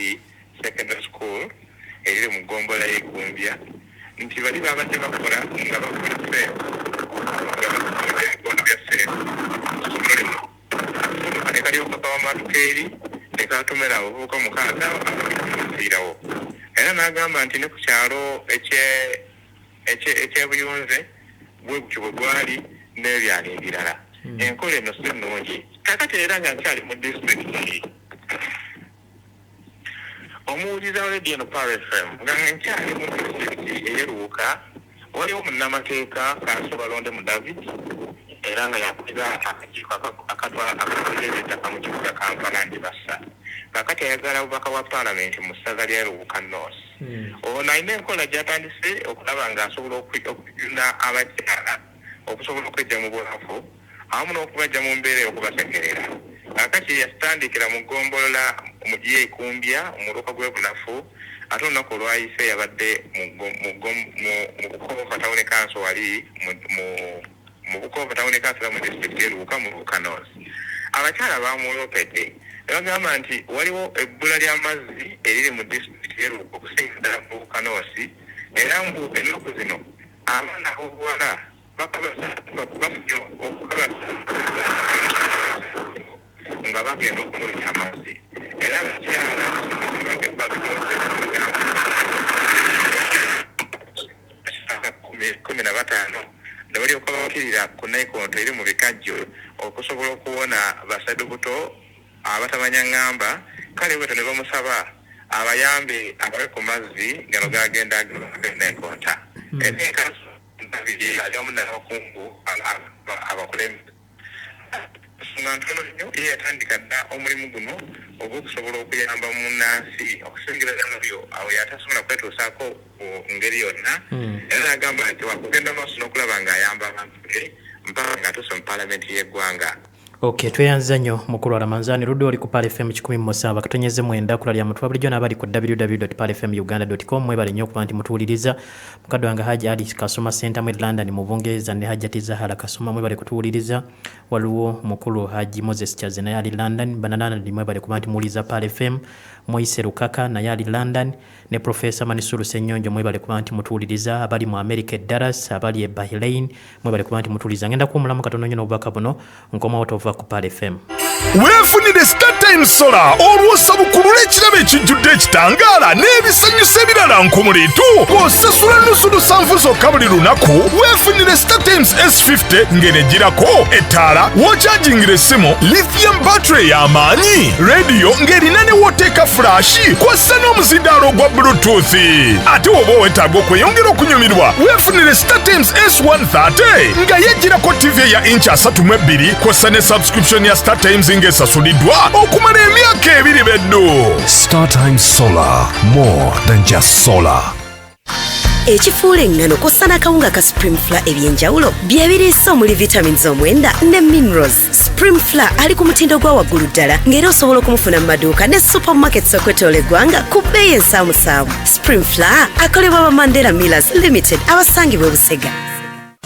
Secondary School eriri mu ggombola y'Ikumbya nti bali babadde bakola nga bakola ssente bya ssente ne kalyoka kawamatuka eri ne katumira abavubuka 6 abafiirawo era n'agamba nti ne ku kyalo ekyebuyunze bwe gutyo bwe gwali n'ebyalo ebirala enkola eno si nnungi kakati era nga nkyali mu disitulikiti omuwuliza wa radio eno Power FM nga nkyali mu disitulikiti ey'Eruuka waliwo munnamateeka Kanso Balonde mu David era nga yakuliza akakiiko akatwala ettaka mu kibuga Kampala Ndibassa kakati ayagala obubaka bwa paalamenti mu ssaza lya Eruuka North ono alina enkola gy'atandise okulaba ng'asobola okujuna abakyala okusobola okwejja mu bulafu awamu n'okubajja mu mbeera ey'okubasekerera kakati yasitandikira mu ggombolola y'Ekumbya omuluka gw'ebunafu ate olunaku olwayise yabadde mu Bukoova Town Council wali mu Bukoova Town Council mu disitulikiti y'Eruuka mu Ruuka North abakyala bamulopedde bagamba nti waliwo ebbula ly'amazzi eriri mu disitulikiti y'Eruuka okusinga ddala mu Ruuka North era mbu ennaku zino abaana b'obuwala bafujja okukabaza nga bagenda okumulika amazzi era abakyala kumi na 5 ne balyoka bakkirira ku nayikondo eri mu bikajjo okusobola okuwona basadubuto abatamanya ŋŋamba kale bweto ne bamusaba abayambe abawe ku mazzi gano gagenda nayikoota enekaso nabiri aliwamu n'abakungu abakulembeze nga ntono nnyo ye yatandika dda omulimu guno ogw'okusobola okuyamba munnansi okusingira ddala oyo awo yatasobola kwetuusaako ku ngeri yonna era n'agamba nti wakugenda maaso n'okulaba ng'ayamba abantu be mpaka ng'atuuse mu paalamenti y'eggwanga Okay, tweyanza nnyo mukulu Ramanzani Rudde oli ku Pal FM 107 katonyeze mwenda kulalya mutwa bulijjo n'abali ku www.palfmuganda.com mwebale nnyo okuba nti mutuwuliriza mukadde wange Haji Ali Kasuma Center mu London mu Bungereza ne Hajjati Zahara Kasuma mwebale kutuwuliriza waliwo mukulu Haji Moses Chaze naye ali London banana ndi mwebale kuba nti muwuliriza Pal FM Moise Rukaka naye ali London ne Professor Manisuru Senyonjo mwebale kuba nti mutuwuliriza abali mu America Dallas abali e Bahrain mwebale kuba nti mutuwuliriza ngenda kuwumulamu katono nnyo n'obubaka buno nkoma otova ku Pal FM. Weefunire StarTime Solar olw'osabukulu l'ekirabo ekijjudde ekitangaala n'ebisanyusa ebirala nkumuliitu bw'osasula nnusu lusanvu zokka buli lunaku weefunire StarTimes S50 ng'erejjirako ettaala w'okyajingira essimu lithium battery y'amaanyi rediyo ng'erina ne wooteeka fulashi kw'ossa n'omuzindaalo ogwa bluetooth ate oba owetaaga okweyongera okunyumirwa weefunire StarTimes S130 nga yejjirako TV ya inch 32 kw'ossa ne subscription ya StarTimes ng'esasuliddwa okumala emyaka 2 beddu. StarTimes Solar, more than just solar. Ekifuula engano kw'ossa n'akawunga ka Supreme Flour ebyenjawulo byebiriisa omuli vitamins omwenda ne minerals. Supreme Flour ali ku mutindo gwa waggulu ddala ng'era osobola okumufuna mu maduuka ne supermarkets okwetoola eggwanga ku bbeeyi ensaamusaamu. Supreme Flour akolebwa ba Mandela Millers Limited abasangibwa e Busega.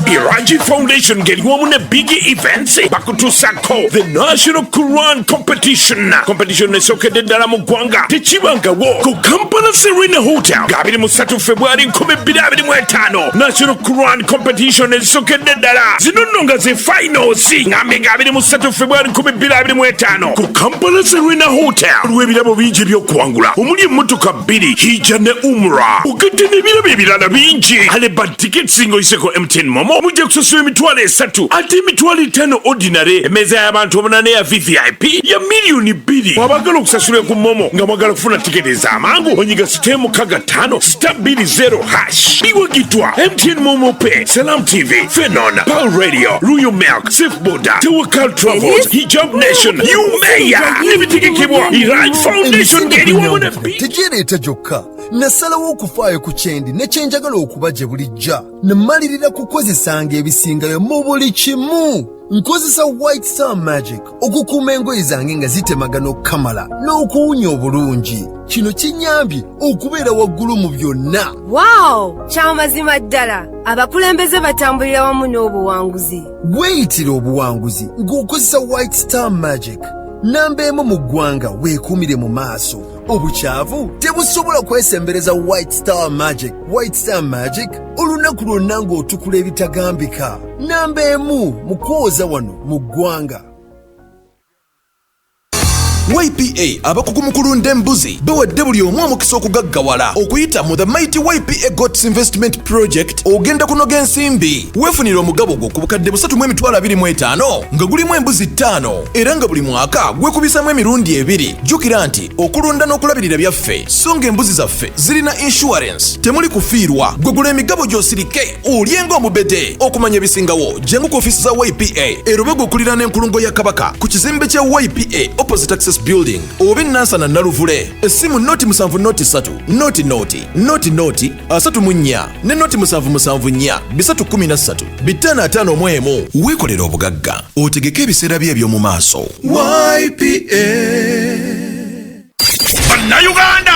Iraji Foundation ngeliwamu ne big events bakutusako the National Quran competition esokedde ddala mu ggwanga tekibangawo ku Kampala Serena Hotel nga 23 February 2025 National Quran competition esokedde ddala zino nno nga ze finals ngambe nga 23 February 2025 ku Kampala Serena Hotel olw'ebirabo bingi by'okuwangula omuli emmotoka 2 hijja ne umra okedde n'ebirabo ebirala bingi aleba tickets ng'oyiseko MTN Momo mujja kusasula emitwalo 3 ate emitwalo 5 ordinary emmeeza y'abantu 8 ya VVIP ya miliyoni 2 wabagala okusasula ku Momo nga mwagala kufuna tiketi ez'amangu onyiga *5 biwagitwa MTN Momo Pay Salam TV Fenon Pal Radio Royal Milk Safe Border Tawakal Travels Hijab Nation Umeya n'ebitegekebwa Iraj Foundation ng'eriwamu ne tegereeta gyokka nasalawo okufaayo ku kyendi ne kyenjagala okuba gye bulijja ne mmalirira kukozesanga ebisingayo mu buli kimu nkozesa White Star Magic okukuuma engoye zange nga zitemagana okukamala n'okuwunya obulungi kino kinyambye okubeera waggulu mu byonna. Wow, kyamazima ddala abakulembeze batambulira wamu n'obuwanguzi. Weeyitira obuwanguzi ng'okozesa White Star Magic namba emu mu ggwanga weekuumire mu maaso obukyavu tebusobola kwesembereza White Star Magic. White Star Magic olunaku lwonna ng'otukula ebitagambika namba emu mu kwoza wano mu ggwanga. YPA abakugu mu kulunda embuzi bawadde buli omu omukisa okugaggawala okuyita mu The Mighty YPA Goats Investment Project ogenda kunoga ensimbi weefunira omugabo gwo ku bukadde 3,25 nga gulimu embuzi 5 era nga buli mwaka gwekubisamu emirundi 2. Jjukira nti okulunda n'okulabirira byaffe so nga embuzi zaffe zirina insurance temuli kufiirwa gwegula emigabo gy'osirike olyenga omubede okumanya ebisingawo jengu ku ofiisi za YPA erobego okulira n'enkulungo ya Kabaka ku kizimbe kya YPA opposite Access Building oba Nansana Naruvule essimu noti 703 noti 34 ne noti 774 313 551 weekolera obugagga otegeke ebiseera bye eby'omu maaso. YPA Bannayuganda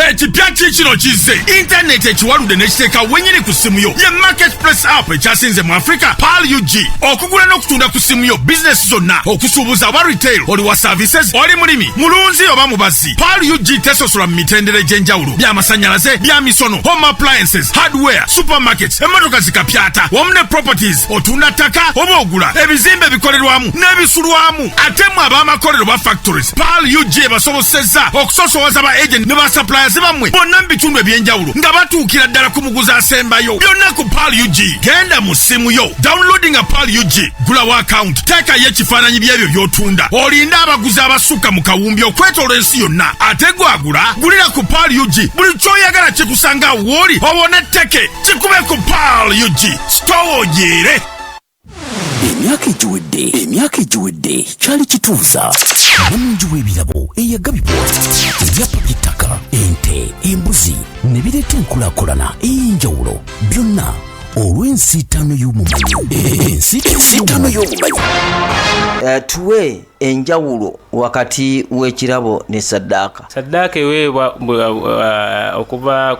ekipya kikino kizze intaneti ekiwaludde n'ekiteeka wenyini ku simu yo ye marketplace app ekyasinze mu Africa Pal UG okugula n'okutunda ku simu yo bizinesi zonna okusuubuza aba retail oli wa services oli mulimi mulunzi oba mubazi Pal UG tesosola mu mitendera egy'enjawulo by'amasannyalaze bya misono home appliances hardware supermarkets emmotoka zikapyata wamu ne properties otunda ttaka oba ogula ebizimbe bikolerwamu n'ebisulwamu ate mwe ab'amakolero ba factories Pal UG ebasobosezza okusosowaza ba agent ne ba suppliers bamwe bonna mu bitundu ebyenjawulo nga batuukira ddala ku muguzi asembayo byonna ku Pal UG. Genda mu simu yo downloading a Pal UG gulawo account teekayo ekifaananyi by'ebyo by'otunda olinda abaguzi abasukka mu kawumbi okwetoola ensi yonna ate gwagula gulira ku Pal UG buli kyoyagala kikusanga wooli obone tteke kikube ku Pal UG store ojeere. emyaka egiwedde kyali kituusa namungi w'ebirabo eyagabibwa ebyapa by'ettaka ente embuzi ne bireeta enkulaakulana ey'enjawulo byonna olw'ensi Ensitano y'omumanyi. Ensitano y'omumanyi. Tuwe enjawulo wakati w'ekirabo ne saddaaka. Saddaaka eweebwa okuba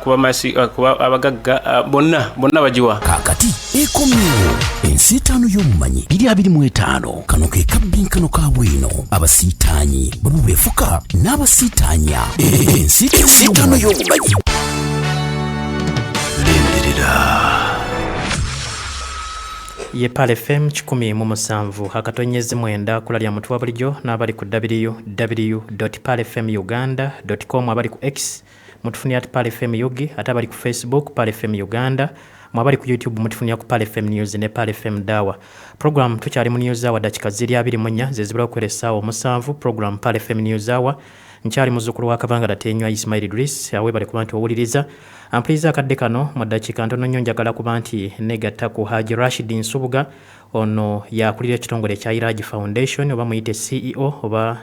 abagagga bonna bagiwa. Kakati ekomyewo ensitano y'omumanyi 2025. Kano ke kabbinkano ka bwino abasiitaanyi bwe beefuka n'abasiitaanya. Ensitano y'omumanyi. Ye Pal FM 107 akatonyezi mwenda kulalya mutwe wa bulijjo n'abali ku www.palfmuganda.com abali ku X mutufunia Pal FM Yugi ate abali ku Facebook Pal FM Uganda mwabali ku YouTube mutufunia ku Pal FM News ne Pal FM Dawa. Program tukyali mu News Hour dakika ziri 24 zezibula okwelesa omusanvu program Pal FM News Hour. Nkyali muzukulu wa Kabanga datenywa Ismail Idris awe bali kubantu owuliriza ampliza kadde kano mu dakika ntono nnyo njagala kuba nti negatta ku Haji Rashid Nsubuga ono yakulira ekitongole kya Iraj Foundation oba muyite CEO oba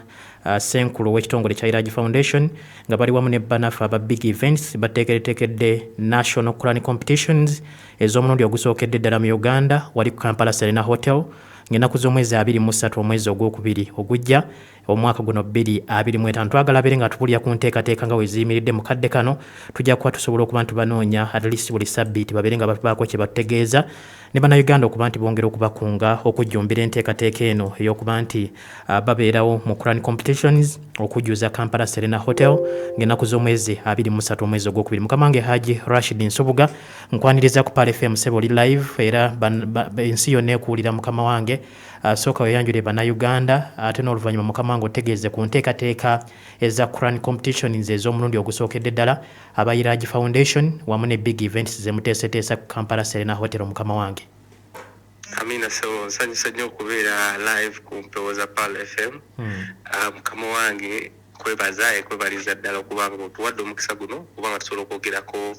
senkulu w'ekitongole kya Iraj Foundation nga bali wamu ne banafa aba big events bateekereteekedde national Quran competitions ez'omulundi ogusookedde ddala mu Uganda wali ku Kampala Serena Hotel ng'ennaku z'omwezi 23 omwezi ogwokubiri ogujja omwaka guno 2025. Twagala bere nga tupulya ku nteekateeka nga weziyimiridde mu kadde kano tujja kuba tusobola okuba nti banoonya at least buli sabbiiti babere nga baako kye batutegeeza ne bannayuganda okuba nti bongera okubakunga okujjumbira enteekateeka eno ey'okuba nti babeerawo mu Quran competitions okujjuza Kampala Serena Hotel ng'ennaku z'omwezi 23 omwezi ogwokubiri. Mukama wange Haji Rashid Nsubuga nkwaniriza ku Pal FM Seboli live era ensi yonna ekuwulira mukama wange sooka weyanjule bannayuganda ate n'oluvannyuma mukama wange otegeeze ku nteekateeka eza Quran competitions ez'omulundi ogusookedde ddala aba Iraj Foundation wamu ne big events zemuteeseteesa ku Kampala Serena Hotel mukama wange. Amina so nsanyusa nnyo okubeera live ku mpewo za Pal FM. Mukama wange kwebaliza ddala okubanga otuwadde omukisa guno kubanga tusobola okwogerako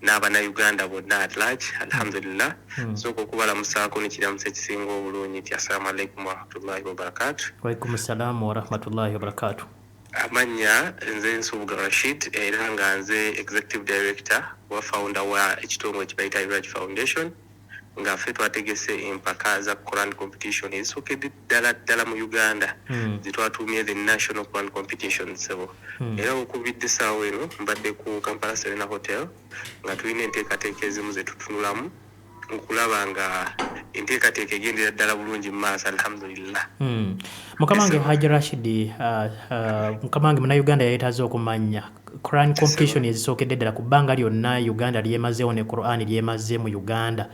n'abannayuganda bonna at large alhamdulillah. Sooka okubalamusaako nekiramusa ekisinga obulungi nti assalamu alaikum warahmatullahi wabarakatuh. Waalaikum assalamu warahmatullahi wabarakatuh. Amanya nze Nsubuga Rashid era nga nze executive director wa founder wa ekitongole kibayita Iraj Foundation nga ffe twategese empaka za Quran competition ezisookedde ddala mu Uganda zitwatumye the national Quran competition sebo. Era okubidde essaawa eno mbadde ku Kampala Serena Hotel nga tulina enteekateeka ezimu ze tutunulamu okulaba nga enteekateeka egendera ddala bulungi mu maaso alhamdulillah. Mukama wange Haji Rashid mukama wange munnayuganda yeetaaze okumanya Quran competition ezisookedde ddala ku bbanga lyonna Uganda lyemazeewo ne Quran lyemaze mu Uganda.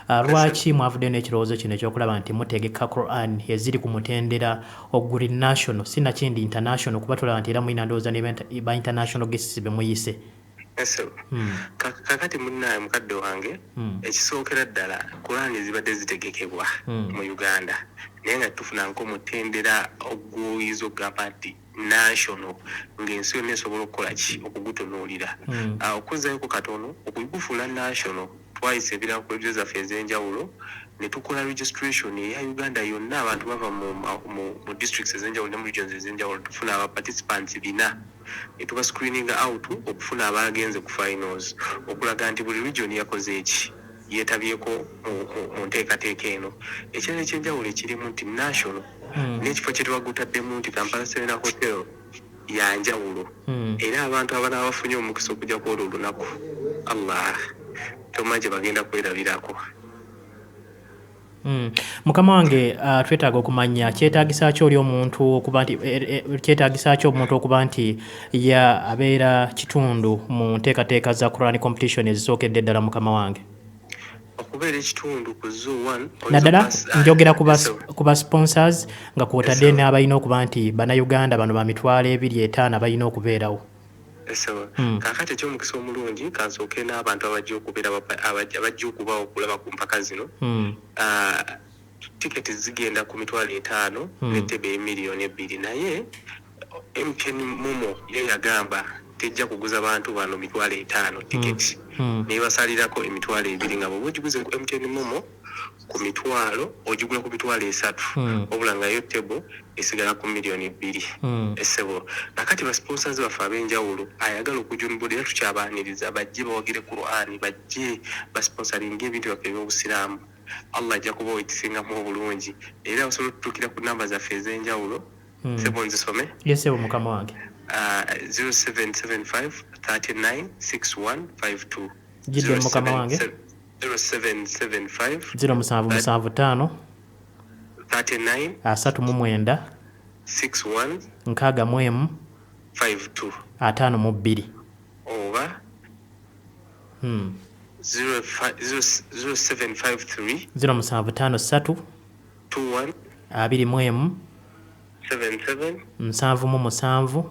Lwaki mwavudde n'ekirowoozo kino ekyokulaba nti mutegeka Quran eziri ku mutendera oguli national sinakindi international kuba tulaba nti era mulina ndowooza ne ba international guests be muyise? Kakati munnaye mukadde wange ekisookera ddala Quran ezibadde zitegekebwa mu Uganda naye nga tufunanko omutendera oguyinza okugamba nti national ng'ensi yonna esobola okukola ki okugutunuulira okuzzaayoko katono okugufuula national. Twayise ebirako ebyo zaffe ez'enjawulo ne tukola registration eya Uganda yonna abantu bava mu districts ez'enjawulo ne mu regions ez'enjawulo tufuna aba participants 4 ne tuba screening out okufuna abagenze ku finals okulaga nti buli region yakoze eki yeetabyeko mu nteekateeka eno. Ekirala ekyenjawulo ekirimu nti national n'ekifo kye twagutaddemu nti Kampala Serena Hotel yanjawulo era abantu abana bafunye omukisa okujja kwolwo olunaku Allah tomaje bagenda kwerabirako. Mukama wange twetaaga okumanya kyetaagisa ki oli omuntu okuba nti kyetaagisa ki omuntu okuba nti ya abeera kitundu mu nteekateeka za Quran competition ezisookedde ddala mukama wange? Okubeera ekitundu ku Zoo 1 naddala njogera ku ba sponsors nga kwotadde n'abalina okuba nti bannayuganda bano ba mitwalo 2-5 abalina okubeerawo. Kakati ekyomukisa omulungi kansooke n'abantu abajja okubeera abajja okubawo okulaba ku mpaka zino. Tiketi zigenda ku mitwalo 5 n'ettebe emiliyoni 2 naye MTN Momo ye yagamba tejja kuguza bantu bano mitwalo 5 tiketi nebasalirako emitwalo 2 nga bwe ogiguze ku MTN Momo ku mitwalo ogigula ku mitwalo 3 obula nga yo table esigala ku milioni 2 esebo nakati ba sponsors bafa abenjawulo ayagala okujumbulira tukyabaniriza bajje bawagire Qur'ani bajje ba sponsoring ebintu by'obusiramu Allah ajja kuba oyisinga mu bulungi era osobola okutukira ku namba za feza enjawulo sebo nzisome yesebo mukama wange 0775 396152 jidde mukama wange 0775 0775 39 39 61 51 52 52 oba 0753 0753 21 21 77 77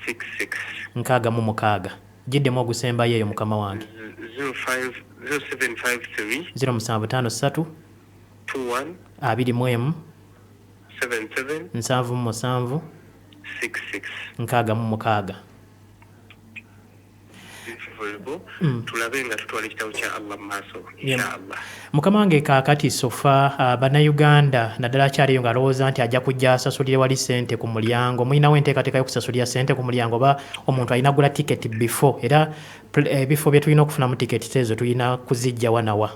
66 66 jiddemu ogusembayo eyo mukama wange 0753 0753 21 21 77 77 66 66 tulabe nga tutwala ekitabo kya Allah mu maaso inshallah mukama wange kaakati sofa bannayuganda naddala akyaliyo ng'alowooza nti ajja kujja asasulire wali ssente ku mulyango mulinawo enteekateeka y'okusasulira ssente ku mulyango oba omuntu alina gula tiketi before era ebifo bye tulina okufunamu tiketi ezo tulina kuzijja wanawa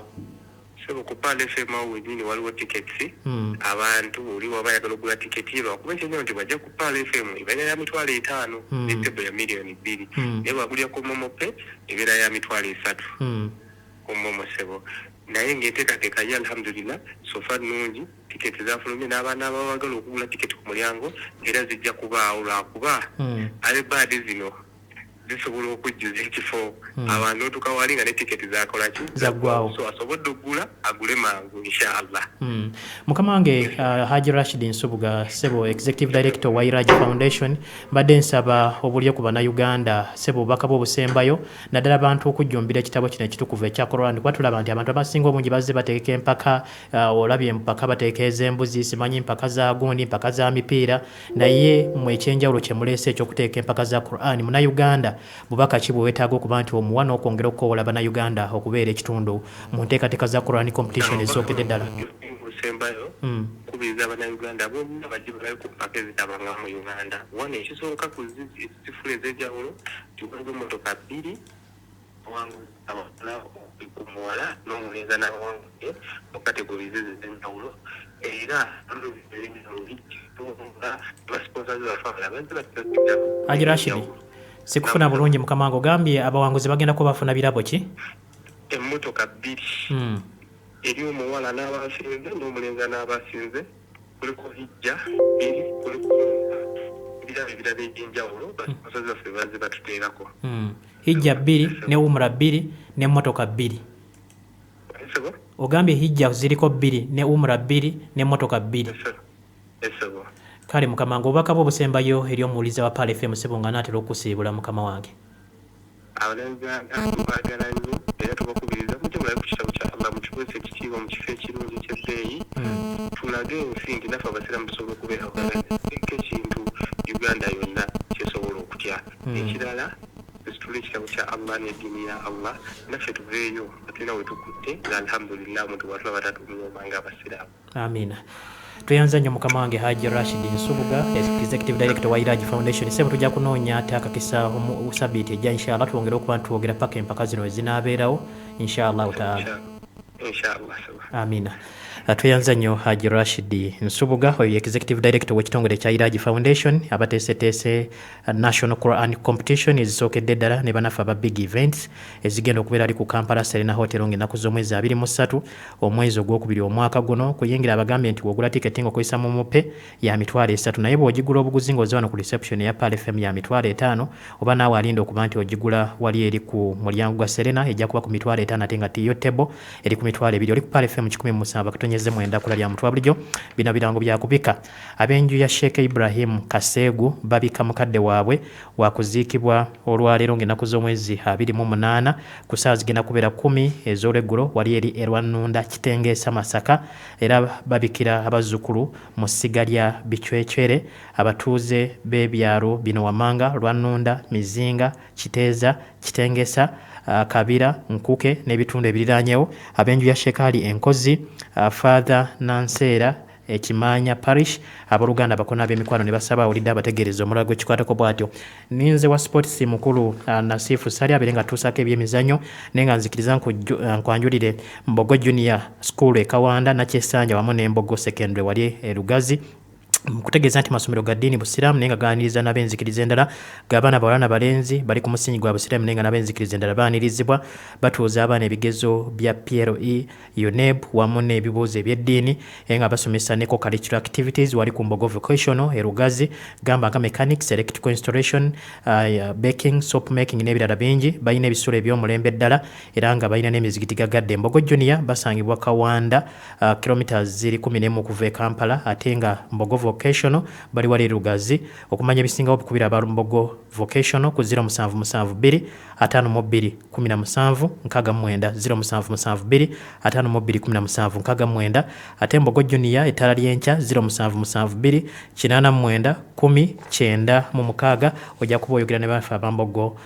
sebo ku Pal FM wenyini waliwo tickets abantu oli waba yagala okugula tiketi lwakuba ekyenyewe nti bajja ku Pal FM ebeera ya mitwalo 5 n'ettebo ya milioni 2 naye bwagulira ku Momo Pay ebeera ya mitwalo 3 ku Momo sebo naye ng'enteekateeka ye alhamdulillah sofa nnungi tiketi zafulumye n'abaana abawagala okugula tiketi ku mulyango era zijja kubaawo lwakuba abebaadi zino zisobola okujjuza ekifo abantu otuka wali nga ne tiketi zakolaki zaggwawo so asobodde okugula agule mangu inshallah mukama wange Haji Rashid Nsubuga sebo executive director wa Iraj Foundation mbadde nsaba obulyo ku bannayuganda sebo bubaka bw'obusembayo naddala abantu okujjumbira ekitabo kino ekitukuvu ekya Quran kuba tulaba nti abantu abasinga obungi bazze bateeka empaka olabye empaka bateekeeza embuzi simanyi empaka za gundi empaka za mipiira naye mu ekyenjawulo kye muleese ekyokuteeka empaka za Quran munnayuganda bubaka ki bwetaaga okuba nti omuwa n'okwongera okukowola bannayuganda okubeera ekitundu mu nteekateeka za Quran competition ezookedde ddala sembayo kubiriza abannayuganda bonna bajje bali ku mpaka ezitabanga mu Uganda wana ekisooka ku zifula ez'enjawulo tuwaliwo emmotoka 2 wangu abafuna okumuwala n'omulenzi n'awanguye mu kategori ez'enjawulo era basponsazi bafamala benzi bakitazijja Haji Rashid sikufuna bulungi mukama wange ogambye abawanguzi bagenda kuba bafuna birabo ki emmotoka 2 eri omuwala n'abasinze n'omulenzi n'abasinze kuliko hijja 2 kuliko ebirabo ebirala eby'enjawulo basponsazi baffe bazze batuteerako hijja 2 ne umra 2 n'emmotoka 2 ogambye hijja ziriko 2 ne umra 2 n'emmotoka 2 kale mukama wange obubaka bw'obusembayo eri omuwuliza wa Pal FM sebo nga naatera okusiibula mukama wange abanayuganda tubagala nnyo era tubakubiriza mujje mulabe ku kitabo kya Allah mu kibuuzo ekitiibwa mu kifo ekirungi ekyebbeeyi tulage ensi nti naffe abasiraamu tusobola okubeera ekintu Uganda yonna kyesobola okutya ekirala situle ekitabo kya Allah n'eddiini ya Allah naffe tuveeyo tulina we tukutte nga alhamdulillah omuntu bwatulaba tatunyoma ng'abasiraamu amina tweyanza nnyo mukama wange Haji Rashid Nsubuga executive director wa Iraj Foundation sebo tujja kunoonya ate akakisa sabiiti ejja inshallah twongere okuba ntwogera paka empaka zino ezinaabeerawo inshallah taala amina tweyanza nnyo Haji Rashid Nsubuga oyo executive director w'ekitongole kya Iraj Foundation abateeseteese national Quran competition ezisookedde ddala ne banaffe aba big events ezigenda okubeera ali ku Kampala Serena Hotel ng'ennaku z'omwezi 23 omwezi ogwokubiri omwaka guno kuyingira abagambye nti wogula tiketi ng'okozesa Momo Pay ya mitwalo 3 naye bw'ogigula obuguzi ng'oze wano ku reception ya Pal FM ya mitwalo 5 oba naawe alinda okuba nti ogigula wali eri ku mulyango gwa Serena ejja kuba ku mitwalo 5 ate nga tiyo table eri ku mitwalo 2 oli ku Pal FM 107 katonyeze mwenda kula lya mutwa bulijjo bino birango byakubika ab'enju ya Sheikh Ibrahim Kasegu babika mukadde waabwe wakuziikibwa olwaleero ng'ennaku z'omwezi 28 ku ssaawa zigenda kubeera 10 ez'olweggulo wali eri Rwannunda Kitengeesa Masaka era babikira abazzukulu mu ssiga lya Bicwecwere abatuuze b'ebyalo bino Wamanga Rwannunda Mizinga Kiteeza Kitengeesa Kabira, Nkuke n'ebitundu ebiriranyewo, ab'enju ya Shekali Enkozi, Father Nansera Ekimanya Parish, aboluganda bakona ab'emikwano ne basaba awulidde abategeereza omulala gw'ekikwatako bw'atyo. Ninze wa sports mukulu Nasifu Sali abeerenga atuusako ebyemizannyo naye nga nzikiriza nkwanjulire Mbogo Junior School e Kawanda, Nakyesanja wamu ne Mbogo Secondary wali e Lugazi. Kutegeeza nti masomero ga ddiini busiraamu naye nga gaaniriza n'ab'enzikiriza endala g'abaana bawala n'abalenzi bali ku musingi gwa busiraamu naye nga n'ab'enzikiriza endala baanirizibwa batuuza abaana ebigezo bya PLE, UNEB wamu n'ebibuuzo eby'eddiini era nga basomesa ne co-curricular activities wali ku Mbogo Vocational e Lugazi gamba nga mechanics, electrical installation, baking, soap making n'ebirala bingi. Balina ebisulo eby'omulembe ddala era nga balina n'emizigiti gagadde. Mbogo Junior basangibwa Kawanda kilometers 11 okuva e Kampala ate nga Mbogo Vocational bali wali Lugazi. Okumanya ebisingawo bikubira aba Mbogo Vocational ku 0772 52 17 69 0772 52 17 ate Mbogo Junior etala lyenkya 0772 89 10 9 ojja kuba oyogera ne bafa abambogo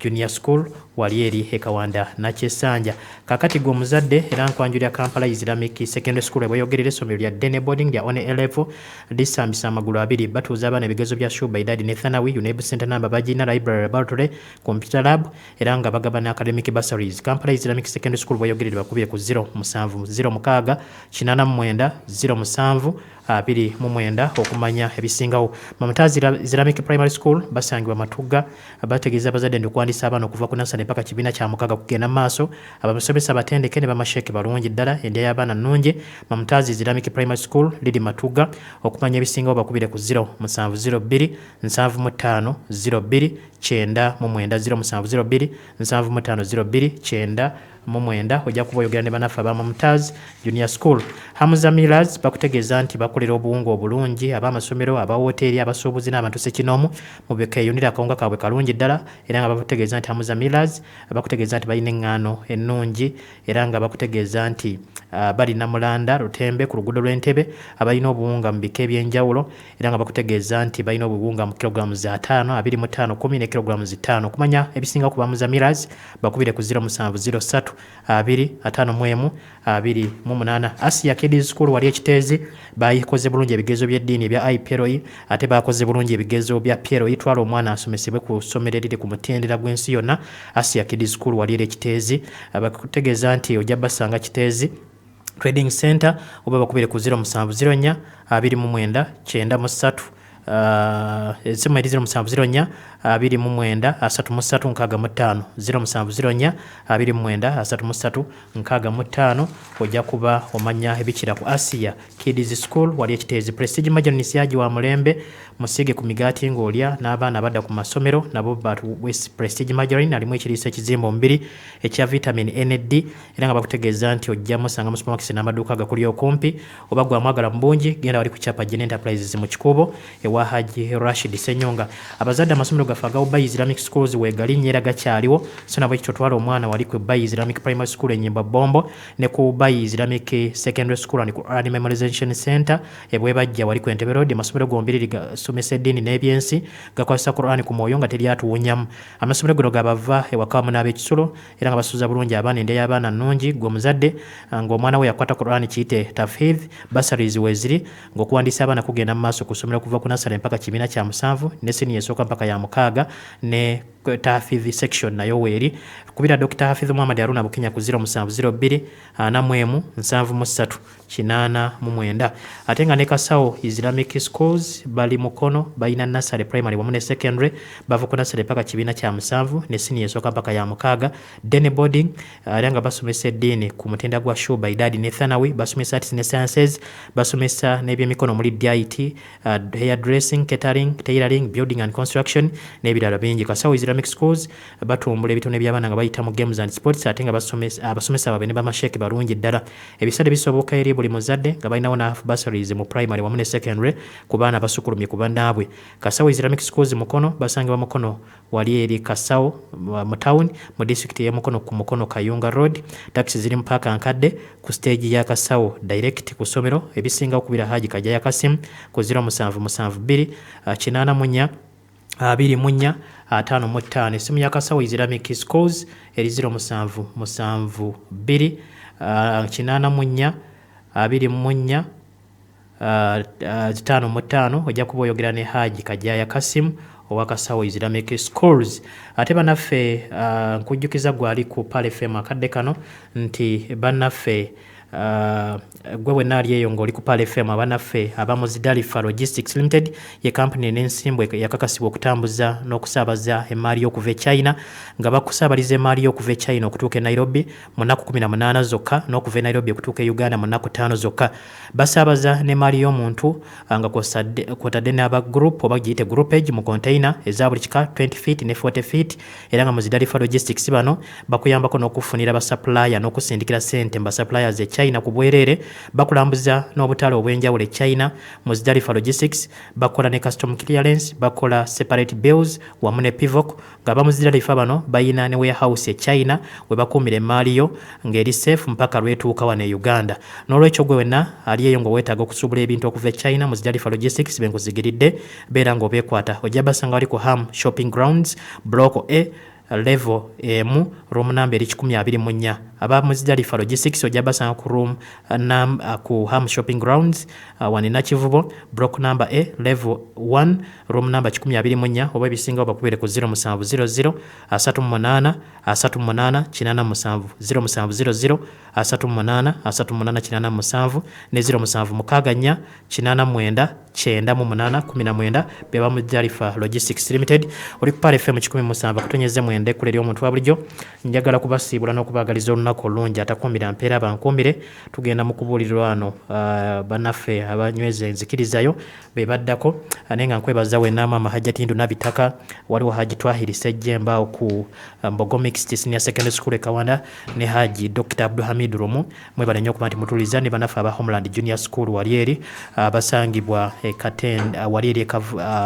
Junior School wali eri e Kawanda Nakyesanja. Kakati gwe omuzadde era nkwanjulira Kampala Islamic Secondary School bweyogerera essomero lya Dene Boarding lya on A-level lisambisa amagulu abiri batuuza abaana ebigezo bya Shuba Idadi ne Thanawi, UNEB Center Number Bagina Library Laboratory Computer Lab era nga bagabana academic bursaries. Kampala Islamic Secondary School bweyogerera bakubire ku 0706 89 07 29 okumanya ebisingawo. Mamutazi Islamic Primary School basangibwa Matuga abategeeza abazadde ndi okuwandiisa abaana okuva ku nasale mpaka kibiina kya mukaaga kugenda maaso. Abasomesa batendeke ne bamasheke balungi ddala endya y'abaana nnungi. Mamutazi Islamic Primary School liri Matuga okumanya ebisingawo bakubire ku 0702 75 02 9 0702 75 02 9 mwenda ojja kuba oyogera ne banafu aba Mamutazi Junior School. Hamza Millers bakutegeeza nti bakolera obuwunga obulungi ab'amasomero, aba hoteri, abasuubuzi n'abantu ssekinomu mu bekeeyunira akawunga kaabwe kalungi ddala era nga bakutegeeza nti Hamza Millers bakutegeeza nti balina eŋŋaano ennungi era nga bakutegeeza nti bali Namulanda Lutembe ku luguudo lw'Entebe abalina obuwunga mu bika eby'enjawulo era nga bakutegeeza nti balina obuwunga mu kilogulaamu 5, 25, 10 ne kilogulaamu 5. Okumanya ebisinga ku Hamza Millers bakubire ku 0703 251 28. Asia Kids School wali ekiteezi bayikoze bulungi ebigezo by'eddiini ebya IPLE ate bakoze bulungi ebigezo bya PLE twala omwana asomesebwe ku ssomero eriri ku mutendera gw'ensi yonna. Asia Kids School wali ekiteezi bakutegeeza nti ojja basanga kiteezi Trading Center oba bakubire ku 0704 29 93 esimu eri 0704 29 33 65 0704 29 33 65 ojja kuba omanya ebikira ku Asia Kids School wali ekiteezi. Prestige Majonis yaji wa Mulembe musige ku migaati ng'olya n'abaana badda ku masomero nabo West Prestige Margarine alimu ekiriisa ekizimba omubiri ekya vitamin ND era nga bakutegeeza nti ojja musanga mu supermarkets n'amaduuka agakuli okumpi oba gwa mwagala mu bungi genda wali ku Chapa Gen Enterprises mu Kikubo ewa Haji Rashid Senyonga. Abazadde amasomero gafa agawo Bayi Islamic Schools wegali nyera gakyaliwo so nabo ekitotwala omwana wali ku Bayi Islamic Primary School enyimba Bombo ne ku Bayi Islamic Secondary School and Quran Memorization Center ebwe bajja wali ku Entebbe Road. Amasomero gombiri gasomesa eddiini n'ebyensi gakwasa Quran ku mwoyo nga teri atuwunyamu. Amasomero gano gabava ewakamu n'ab'ekisulo era nga basuuza bulungi abaana endya y'abaana nnungi gwe omuzadde ng'omwana we yakwata Quran kiyite tafhidh bursaries weziri ng'okuwandiisa abaana kugenda mu maaso ku ssomero kuva ku nasale mpaka kibiina kya 7 ne senior esooka mpaka ya 6 ne Tahfidh section nayo weeri kubira Dr. Hafidh Muhammad Haruna Bukenya ku 0702 41 73 89 ate nga ne Kasawo Islamic Schools bali Mukono balina nursery primary wamu ne secondary bava ku nursery mpaka kibiina kya 7 ne senior esooka mpaka ya 6. Dene boarding era nga basomesa eddiini ku mutenda gwa Shuba Idadi ne Thanawi basomesa arts ne sciences basomesa n'ebyemikono muli DIT hairdressing, catering, tailoring, building and construction n'ebirala bingi. Kasawo Islamic Schools batumbula ebitone by'abaana nga bayita mu games and sports ate nga abasomesa babe ne bamasheke balungi ddala. Ebisale bisoboka eri buli muzadde nga balinawo na bursaries mu primary wamu ne secondary ku baana basukulumye ku bannaabwe. Kasawo Islamic Schools Mukono basangibwa Mukono wali eri Kasawo mu town mu district ya Mukono ku Mukono Kayunga Road. Taxi ziri mpaka nkadde ku stage ya Kasawo direct ku somero ebisinga okubira Haji Kajaya Kasim ku 0772 84 24 55. Essimu ya Kasawo Islamic Schools eri 0772 84 24 55. ojja kuba oyogera ne Haji Kajaya Kasim owa Kasawo Islamic Schools. Ate banaffe nkujjukiza gwali ku Pale FM akadde kano nti bannaffe gwe wenna ali eyo ng'oli ku Pale FM abanaffe abamuzidalifa Logistics Limited ye kampuni n'ensimbu yakakasibwa okutambuza n'okusaabaza emaali okuva e China nga bakusaabaliza emaali okuva e China okutuuka e Nairobi mu nnaku 18 zokka n'okuva e Nairobi okutuuka e Uganda mu nnaku 5 zokka. Basaabaza n'emaali y'omuntu nga kwotadde n'aba group oba giyite groupage mu container eza buli kika 20 feet ne 40 feet era nga muzidalifa Logistics bano bakuyambako n'okufunira basupplier n'okusindikira ssente mu basuppliers e China ku bwereere bakulambuza n'obutale obw'enjawulo e China Muzdalifa Logistics bakola ne custom clearance bakola separate bills wamu ne PIVOC nga bamuzdalifa bano bayina ne warehouse e China we bakuumira emaali yo ng'eri safe mpaka lwetuuka wano e Uganda. N'olwekyo gwe wenna ali eyo ng'oweetaaga okusuubula ebintu okuva e China Muzdalifa Logistics benkuzigiridde beera ng'obeekwata ojja basanga wali ku Ham Shopping Grounds Block A level emu room number 124 aba Muzdalifa Logistics ojja basanga ku room ku Ham Shopping Grounds wanina Kivubo block number A level 1 room number 124 oba ebisinga obakubire ku 0700 38 38 97 0700 38 98 ne 07 mukaganya 89 98 beba Muzdalifa Logistics Limited oli ku Pale FM 17 kutonyeze mwende kuleri omuntu wa bulijjo njagala kubasiibula n'okubagaliza olunaku olungi atakuumira mpeera bankuumire tugenda mu kubuulirwano bannaffe abanyweza enzikirizayo be baddako naye nga nkwebaza wenna Maama Hajjati Ndu Nabitaka waliwo Haji Twahiri Sejjemba ku Mbogo Mixed Senior Secondary School e Kawanda ne Haji Dr. Abdulhamid Rumu mwebale nnyo okuba nti mutuuliza ne bannaffe aba Homeland Junior School wali eri basangibwa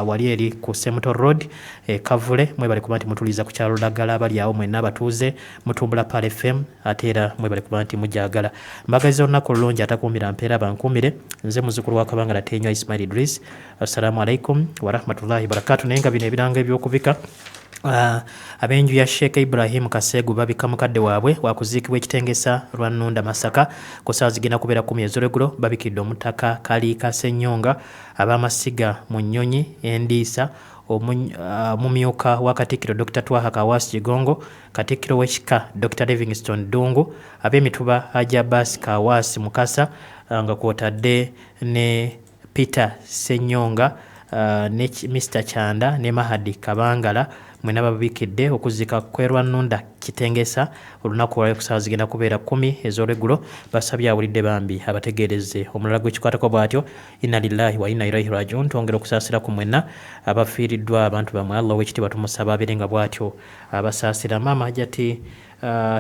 wali eri ku Semuto Road Kavule mwebale kuba nti mutuuliza ku kyalo Lagala abali awo mwenna abatuuze mutumbula Pale FM ate era mwebale kuba nti mujagala mbagaliza olunaku olulungi atakuumira mpeera bankuumire nze muzukulu wa Kabangala Tenywa Ismail Idris. Assalamu alaikum wa rahmatullahi wa barakatuh. Naye nga bino ebiranga ebyokubika abenju ya Sheikh Ibrahim Kasegu babika mukadde waabwe wakuziikibwa ekitengesa lwa Nnunda Masaka ku ssaawa zigenda kubeera 10 ez'olweggulo babikidde omutaka Kaliika Ssenyonga ab'amasiga mu Nnyonyi Endiisa omumyuka wa Katikkiro Dr. Twaha Kawasi Kigongo, Katikkiro w'ekika Dr. Livingstone Dungu, ab'emituba Hajji Abbas Kawasi Mukasa nga kwotadde ne Peter Ssenyonga ne Mr. Chanda ne Mahadi Kabangala mwena babikidde okuzika kwerwa Nnunda kitengesa olunaku olwa kusaawa zigenda kubeera 10 ez'olweggulo basabye awulidde bambi abategeereze omulala gw'ekikwatako bw'atyo inna lillahi wa inna ilaihi rajiun twongera okusaasira ku mwenna abafiiriddwa abantu bamwe Allah w'ekitiibwa tumusaba abeere nga bw'atyo abasaasira. Maama Hajjati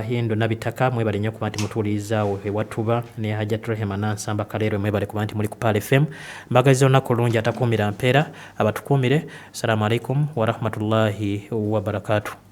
Hindu Nabitaka mwebale nnyo kuba nti mutuulirizaawo ewatuba ne Hajjati Rehema Nansamba Kaleero mwebale kuba nti muli ku Pale FM mbagaliza olunaku olungi atakuumira mpeera abatukuumire. Assalamu alaikum wa rahmatullahi wa barakatuh.